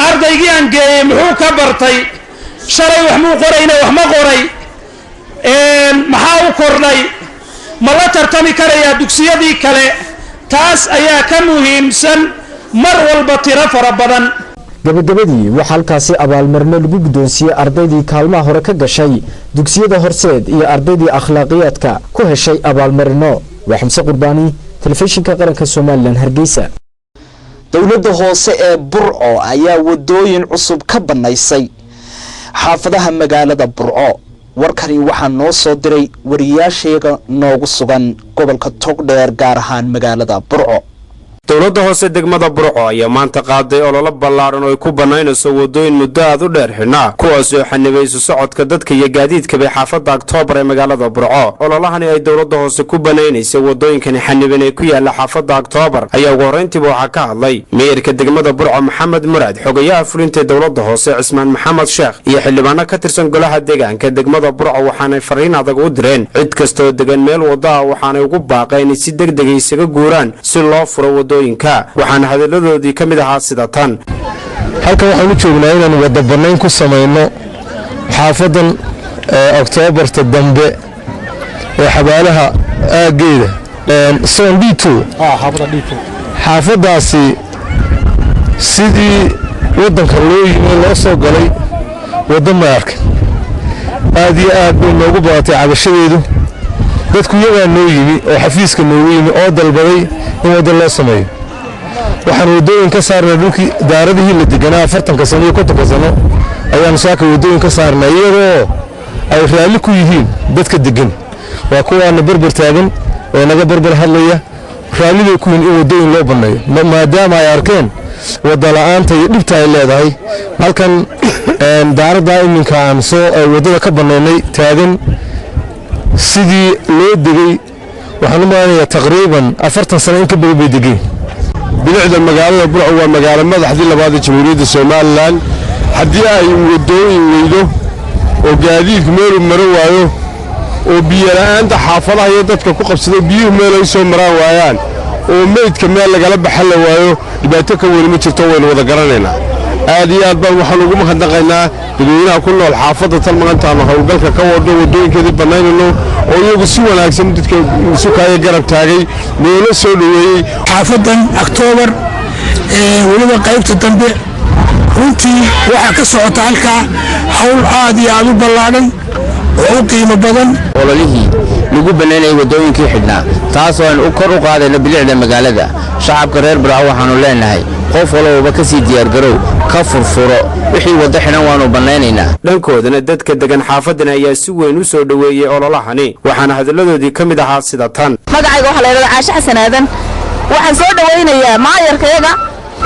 ardaygii aan geeyey muxuu ka bartay shalay wax muu qorayna wax ma qoray maxaa u kordhay ma la tartami karayaa dugsiyadii kale taas ayaa ka muhiimsan mar walba tiro fara badan gabagabadii waxaa halkaasi abaalmarino lagu guddoonsiiyey ardaydii kaalmaha hore ka gashay dugsiyada horseed iyo ardaydii akhlaaqiyaadka ku heshay abaalmarino waa xamse qurbaani telefishinka qaranka Soomaaliland Hargeysa dowladda hoose ee Burco ayaa wadooyin cusub ka banaysay xaafadaha magaalada Burco warkani waxaa noo soo diray wariyaasheega noogu sugan gobolka Togdheer gaar ahaan magaalada Burco dowladda hoose degmada Burco ayaa maanta qaaday olole ballaaran oo ay ku banaynayso wadooyin muddo aad u dheer xidhnaa kuwaas oo xanibayso socodka dadka iyo gaadiidka bay xaafadda October ee magaalada Burco ololahani ay dowladda hoose ku banaynaysay wadooyinkani xaniban ee ku yaala xaafadda October ayaa ugu horreyntiiba waxaa ka hadlay meeyarka degmada Burco Maxamed Muraad xogayaha fulinta dowladda hoose Cismaan Maxamed Sheekh iyo xildhibaano ka tirsan golaha deegaanka degmada Burco waxaana fariin adag u direen cid kasta oo degan meel wada waxaana ugu baaqeen si degdeg ah isaga guuraan si loo furo waxaan hadaladoodii ka mid ahaa sida tan halkan waxaan u joognaa inaan wada banayn ku sameeyno xaafadan Octoberta dambe ee xabaalaha aageeda son D2 xaafadaasi sidii wadanka loo yimid loo soo galay wada maarka aad iyo aad bay noogu baatay cabashadeedu dadku iyagaa noo yimi oo xafiiska noogu yimi oo dalbaday in wada loo sameeyo waxaan wadooyin ka saarnay dhulkii daaradihii la deganaa 40 sano iyo 50 sano ayaan saaka wadooyin ka saarnay iyadoo ay raali ku yihiin dadka degan waa kuwaana barbar taagan oo naga barbar hadlaya raaliday ku in wadooyin loo baneeyo maadaama ay arkeen wada la'aanta iyo dhibta ay leedahay halkan daarada iminka aan soo wadada ka baneynay taagan sidii loo degay waxaan u maanayaa taqriiban 40 sano in ka badan bay degeen bilicda magaalada Burco waa magaalo madaxdii labaad ee Jamhuuriyadda Soomaaliland haddii ay wadooyin weydo oo gaadiidku meel maro waayo oo biyo la'aanta xaafadaha iyo dadka ku qabsaday biyuhu meel ay soo maraan waayaan oo meydka meel lagala baxan waayo dhibaato ka weyn ma jirto waynu wada garanaynaa aad iyo aad baan waxaan ugu mahadnaqaynaa dadweynaha ku nool xaafadda tan maantaana howlgalka ka wado wadooyinkeedii banaynayno oo iyagu si wanaagsan dadka sukaayo garab taagay noola soo dhaweeyey xaafadan October weliba qaybta dambe runtii waxaa ka socota halkaa hawl aad iyo aad u ballaaran oo qiimo badan ololihii lagu banaynay wadooyinkii xidhnaa taas oo aan u kor u qaadayna bilicda magaalada shacabka reer Burco waxaanu leenahay qof walba ka sii diyaar garow ka furfuro wixii wada xiran waanu banaynaynaa dhankoodana dadka degan xaafadan ayaa si weyn u soo dhaweeyay ololahani waxaana hadaladoodii ka mid ahaa sida tan magacayga waxa la yiraahdaa Caasha Xasan Aadan waxaan soo dhaweynayaa maayarkayga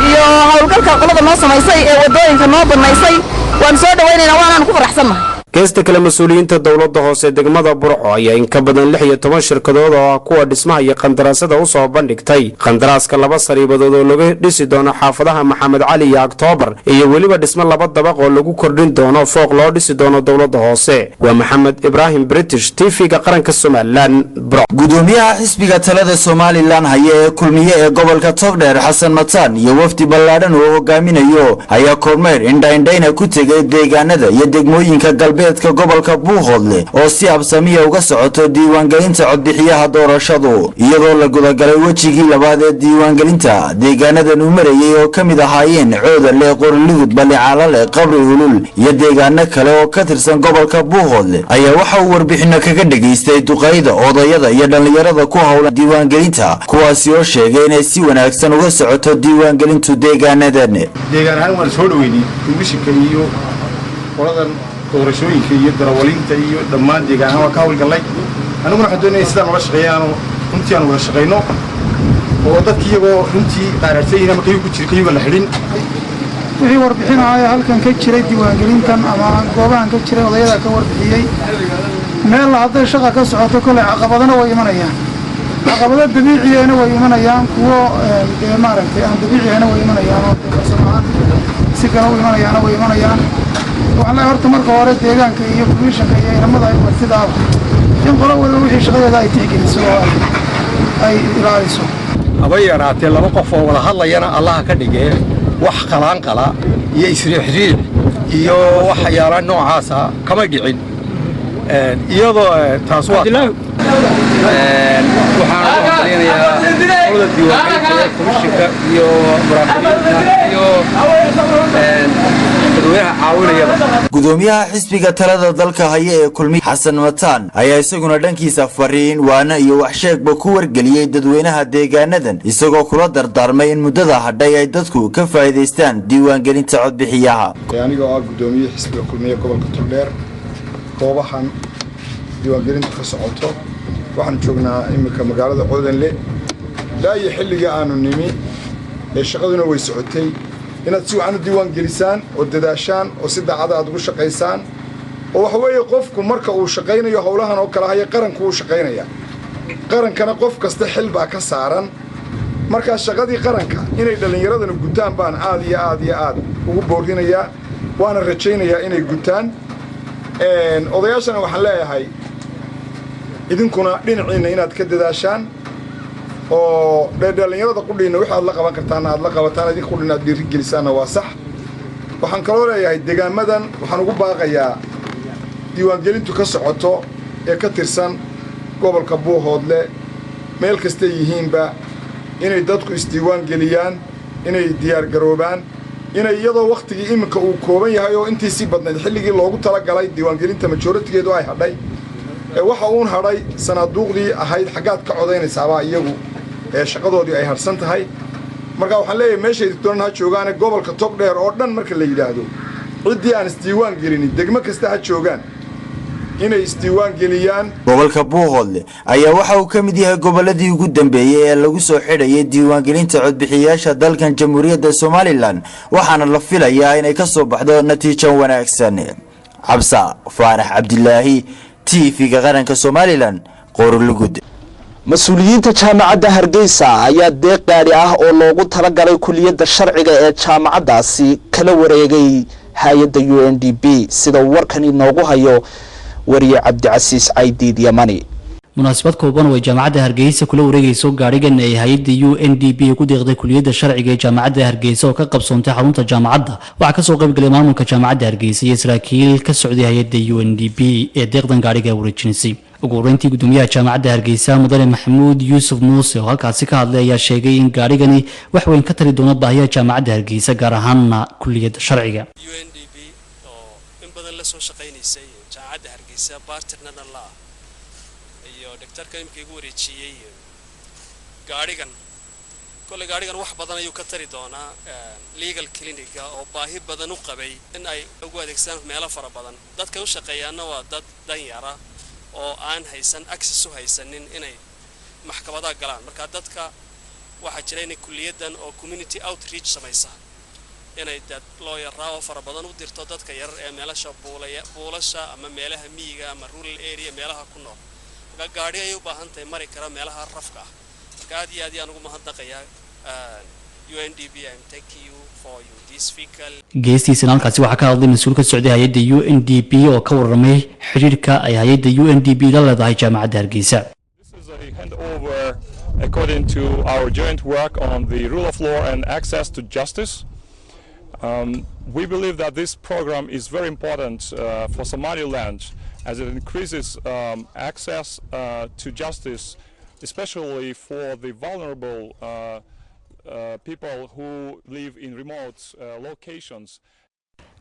iyo hawlgalka qolada noo samaysay ee wadooyinka noo banaysay waan soo dhaweynaynaa waana ku faraxsanahay geesta kale mas'uuliyiinta dowladda hoose degmada Burco ayaa in ka badan 16 shirkadood oo kuwa dhismaha iyo qandaraasada u soo bandhigtay qandaraaska laba sariibadood oo laga dhisi doono xaafadaha Maxamed Cali iyo October iyo waliba dhismo laba dabaq oo lagu kordhin doono fooq loo dhisi doono dowladda hoose waa Maxamed Ibrahim British TV-ga qaranka Soomaaliland Burco gudoomiyaha xisbiga talada Soomaaliland haya kulmiye ee gobolka Togdheer Xasan Mataan iyo wafdi ballaaran oo hogaaminayo ayaa kormeer indhaindhayna ku tagay deegaanada iyo degmooyinka galbeed gobolka Buuhoodle oo si absamiya uga socoto diiwaangelinta codbixiyaha doorashadu iyadoo la gudagalay wajigii labaad ee diiwaangelinta deegaanadan u marayay oo kamid ahaayeen Coodale Qorlugud Balicaalale Qabri Hulul iyo deegaano kale oo ka tirsan gobolka Buuhoodle ayaa waxa uu warbixino kaga dhageystay duqeyda odayada iyo dhalinyarada ku hawlan diiwaangelinta kuwaasi oo sheegay inay si wanaagsan uga socoto diiwaangelintu deegaanadan deegaanahan waan soo dhaweynay komishinka iyo qoladan doorashooyinka iyo darawalinta iyo dhammaan deegaanaha waa ka hawlgalay aniguna waxaan doonayaa sidaan ula shaqeeyaano runtii aan wada shaqeyno oo dadkii iyagoo runtii qaarartayna ama kayuu ku jira kayuga la xidhin wixii warbixinaya halkan ka jiray diiwaangelintan ama goobahan ka jiray odayada ka warbixiyey meel hadday shaqa ka socoto kole caqabadana way imanayaan caqabado dabiiciyana way imanayaan kuwo dee maaragtay aan dabiiciyana way imanayaan oo farsamahaan si kale u imanayaana way imanayaan waxaan leeyahay horta marka hore deegaanka iyo komishanka iyo ciidamada ay martidaaba in qolo walba wixii shaqadeeda ay tixgeliso oo ay ilaaliso haba yaraatee laba qof oo wada hadlayana allaha ka dhigee wax qalaanqala iyo isriixriix iyo waxyaala noocaasa kama dhicin iyadoo taas waa waxaan u hambalinayaa qolada diiwaangelinta komishinka iyo muraaqibiinta iyo gudoomiyaha xisbiga talada dalka haya ee kulmiye xasan mataan ayaa isaguna dhankiisa fariin waana iyo wax sheegba ku wargeliyey dadweynaha deegaanadan isagoo kula dardaarmay in muddada hadhay ay dadku ka faa'iidaystaan diiwaangelinta codbixiyaha anigoo ah gudoomiye xisbiga kulmiye gobolka Togdheer goobahan diiwaangelinta ka socoto waxaan joognaa imika magaalada Coodanle ilaa xilliga aanu nimi ee shaqaduna way socotay inaad si wacan u diiwaan gelisaan oo dadaashaan oo si daacad ah ugu shaqaysaan oo wax weeye qofku marka uu shaqaynayo howlahan oo kala haya qaranku uu shaqaynaya qarankana qof kasta xil baa ka saaran marka shaqadii qaranka inay dhalinyaradana gutaan baan aad ugu boorinayaa waana rajaynayaa inay gutaan odayaashana waxaan leeyahay idinkuna dhinaciina inaad ka dadaashaan oo dhalinyarada qudhiina waxa aad la qaban kartaan aad la qabataan idin qudhiina aad dhiiri gelisaan waa sax waxaan kaloo leeyahay deegaamadan waxaan ugu baaqayaa diiwaangelintu ka socoto ee ka tirsan gobolka Buuhoodle meel kasta yihiinba inay dadku isdiiwaan geliyaan inay diyaar garoobaan inay iyadoo waqtigii iminka uu kooban yahay oo intii si badnayd xilligii loogu talagalay diiwaangelinta majoritigeedu ay hadhay waxa uun hadhay sanaaduuqdii ahayd xaggaad ka codaynaysaabaa iyagu shaqadoodii ay harsan tahay marka waxaan leeyahay meeshay doonaan ha joogaan gobolka Togdheer oo dhan marka la yiraahdo ciddii aan isdiiwaan gelinin degmo kasta ha joogaan inay isdiiwaan geliyaan gobolka Buuhoodle ayaa waxa uu ka mid yahay goboladii ugu dambeeyay ee lagu soo xidhayay diiwaangelinta codbixiyaasha dalkan Jamhuuriyadda Somaliland waxaana la filayaa inay ka soo baxdo natiijo wanaagsan Cabsa Faarax Cabdilaahi TV-ga qaranka Somaliland Qorlugud mas-uuliyiinta jaamacadda Hargeysa ayaa deeq gaari ah oo loogu talagalay kulliyadda sharciga ee jaamacaddaasi kala wareegay hay'adda UNDP sida warkan inoogu hayo wariye Cabdicasiis Caydiid Yamani munaasabad kooban oo jaamacadda Hargeysa kula wareegayso gaarigan ay hay'adda UNDP ku deeqday kulliyadda sharciga ee jaamacadda Hargeysa oo ka qabsoontay xarunta jaamacadda waxa ka soo qayb galay maamulka jaamacadda Hargeysa iyo saraakiil ka socday hay'adda UNDP ee deeqdan gaariga wareejinayay ugu horeyntii gudoomiyaha jaamacadda Hargeysa Mudane Maxamuud Yuusuf Muuse oo halkaasi ka hadlay ayaa sheegay in gaarigani wax weyn ka tari doono baahiyaha jaamacadda Hargeysa gaar ahaan kulliyadda sharciga UNDP oo in badan la soo shaqeynaysay jaamacadda Hargeysa partnerna la iyo doctorka imka igu wareejiyay gaarigan kulli gaarigan wax badan ayuu ka tari doonaa legal clinic oo baahi badan u qabay in ay ugu adeegsadaan meelo fara badan dadka u shaqeeyana waa dad danyara oo aan haysan access u haysanin inay maxkamadaha galaan marka dadka waxa jira in kulliyadan oo community outreach samaysa inay dad lawyer raaw fara badan u dirto dadka yar ee meelasha buulasha ama meelaha miyiga ama rural area meelaha ku nool marka gaari ay u baahan tahay mari kara meelaha rafka ah marka aad iyo aad ayaan ugu mahadnaqayaa UNDP thank you for this vehicle geestiisana halkaasi waxaa ka hadlay mas-uul ka socday hay'adda UNDP oo ka warramay xiriirka ay hay'adda UNDP la leedahay jaamacadda Hargeysa according to our joint work on the rule of law and access to justice. We believe that this program is very important for Somaliland as it increases access to justice, especially for the vulnerable people who live in remote locations.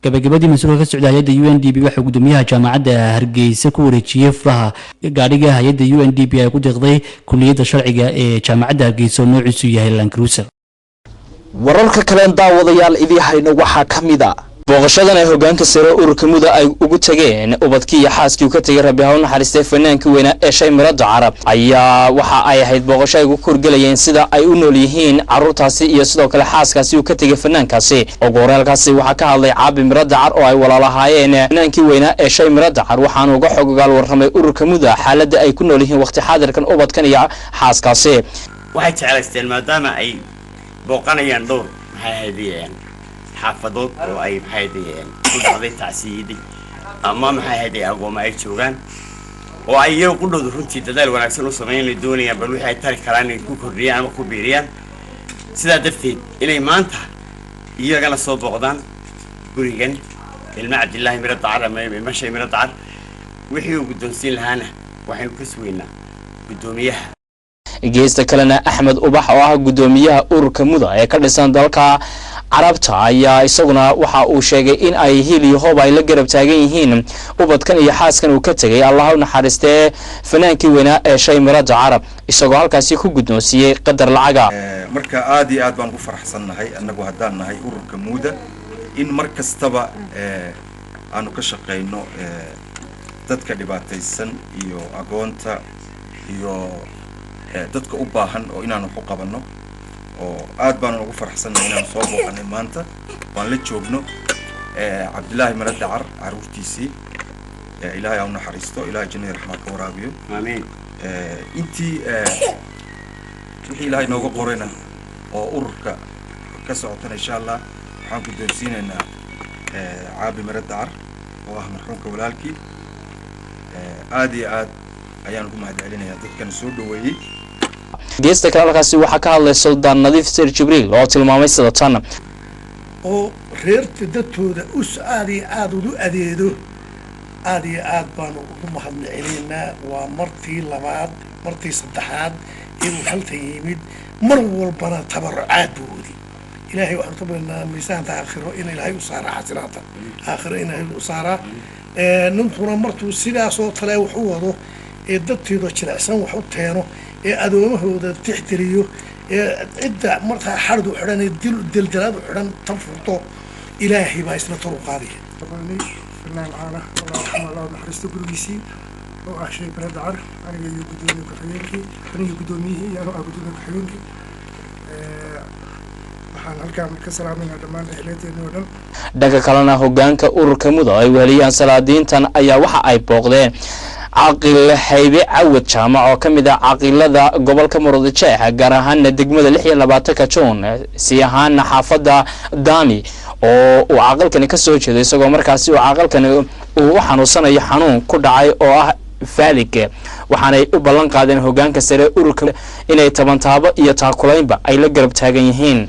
gabagabadii mas-uulka ka socday hay'adda UNDP waxa gudoomiyaha jaamacadda Hargeysa ku wareejiyay furaha gaariga hay'adda UNDP ay ku deeqday kulliyadda sharciga ee jaamacadda Hargeysa oo noociisu yahay Land Cruiser wararka kale daawadayaal idii hayno waxa kamida booqashadan ay hogaanka sare ururka muda ay ugu tageen ubadkii iyo xaaskii ka tagay Rabbi ha u naxariistay fanaanka weyn ee Shay Mirada Carab ayaa waxa ay ahayd booqasho ay ugu korgalayeen sida ay u nool yihiin carruurtaasi iyo sidoo kale xaaskaasi uu ka tagay fanaankaasi ugu horeelkaasi waxa ka hadlay Caabi Mirada Carab oo ay walaalahaayeen fanaankii weyn ee Shay Mirada Carab waxaana uga xogagal warramay ururka muda xaaladda ay ku nool yihiin waqti xaadirkan ubadkan iyo xaaskaasi waxay jecelaysteen maadaama ay booqanayaan dhowr maxay haydiyeen xaafadood oo ay maxay haydiyeen ku dhacday tacsiidii ama maxay haydiyeen agooma ay joogaan oo ay iyagu qudhoodu runtii dadaal wanaagsan u sameeyeen doonayaan bal wixii ay tari karaan inay ku kordhiyaan ama ku biiriyaan sidaa darteed inay maanta iyagana soo booqdaan gurigan ilma cabdillaahi miro dacar ama ilma shay miro dacar wixii uu guddoonsiin lahaana waxaynu ka sugaynaa guddoomiyaha geesta kalena Axmed Ubax oo ah guddoomiyaha ururka muda ee ka dhisan dalka carabta ayaa isaguna waxa uu sheegay in ay hiliyo hoob ay la garab taagan yihiin ubadkan iyo xaaskan uu ka tagay Allah u naxariistee fanaankii weynaa ee shay miro dacar isagoo halkaasi ku guddoonsiiyay qadar lacaga marka aad iyo aad baan ugu faraxsanahay anagu haddaan nahay ururka muda in mar kastaba aanu ka shaqeyno dadka dhibaataysan iyo agoonta iyo dadka u baahan oo inaanu ku qabanno oo aad baan ugu faraxsanahay inaan soo booqanay maanta waan la joogno Cabdillaahi Miro Dacar caruurtiisii ilaahay ha u naxariisto ilaahay jannada raxmad ka waraabiyo amiin intii wixii ilaahay nooga qorayna oo ururka ka socotana insha Allah waxaan ku doonsiinaynaa Caabi Miro Dacar oo ah marxuumka walaalkii aad iyo aad ayaan ugu mahadcelinayaa dadkan soo dhaweeyay geesta kale halkaasi waxa ka hadlay Suldaan Nadiif Sir Jibriil oo tilmaamay sida tan oo reerta dadtooda aad iyo aad u adeedo aad iyo aad baan ugu mahadcelinaynaa waa martii labaad martii saddexaad inuu halta yimid mar walbana tabarucaad boodi ilaahay waxaan ka barnaa miisaanta aakhiro in ilaahay u saara xasinaata aakhiro in ilaahay u saara ninkuna martuu sidaas oo kale wax u wado ee dadteedu jilicsan wax u teeno ee adoomahooda tixtiriyo ee cidda markaa xardu xidhan ee dildiladu xidhan tan furto ilaahay baa isna tar u qaadaya فنان عانا الله يرحمه الله نحرسته قلوبيسي وأحشي بلاد عر أنا يقدوني كحيونكي أنا يقدونيه أنا أقدوني كحيونكي waxaan halkaan ka salaamayna dhammaan ehelkeena oo dhan dhanka kalena hoggaanka ururka muda ay weheliyaan salaadiintan ayaa waxa ay booqdeen عاقل حيبي عود جامع oo kamid ah caaqilada gobolka Murudijeex gaar ahaan degmada 26 Juun si ahaan xaafada Daami oo uu caaqilkani ka soo jeeday isagoo markaasi uu caaqilkani uu xanuunsanayo xanuun ku dhacay oo ah faalig waxaanay u ballan qaadeen hoggaanka sare ururka inay tabantaabo iyo taakulaynba ay la garab taagan yihiin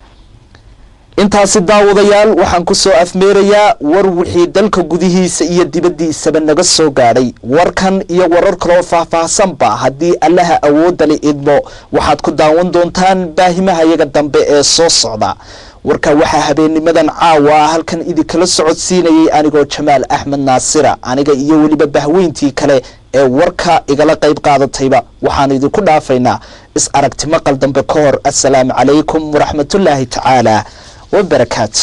intaasi daawadayaal waxaan ku soo afmeerayaa war wixii dalka gudihiisa iyo dibaddiisaba naga soo gaadhay warkan iyo warar kale oo faahfaahsanba haddii allaha awoodda leh idmo waxaad ku daawan doontaan baahimaha iyaga dambe ee soo socda warka waxaa habeennimadan caawa halkan idinkala socodsiinayay anigoo Jamaal Axmed Naasira aniga iyo waliba bahweyntii kale ee warka igala qayb qaadatayba waxaan idinku dhaafaynaa is aragti maqal dambe ka hor assalaamu calaykum waraxmatullaahi tacaala وبركات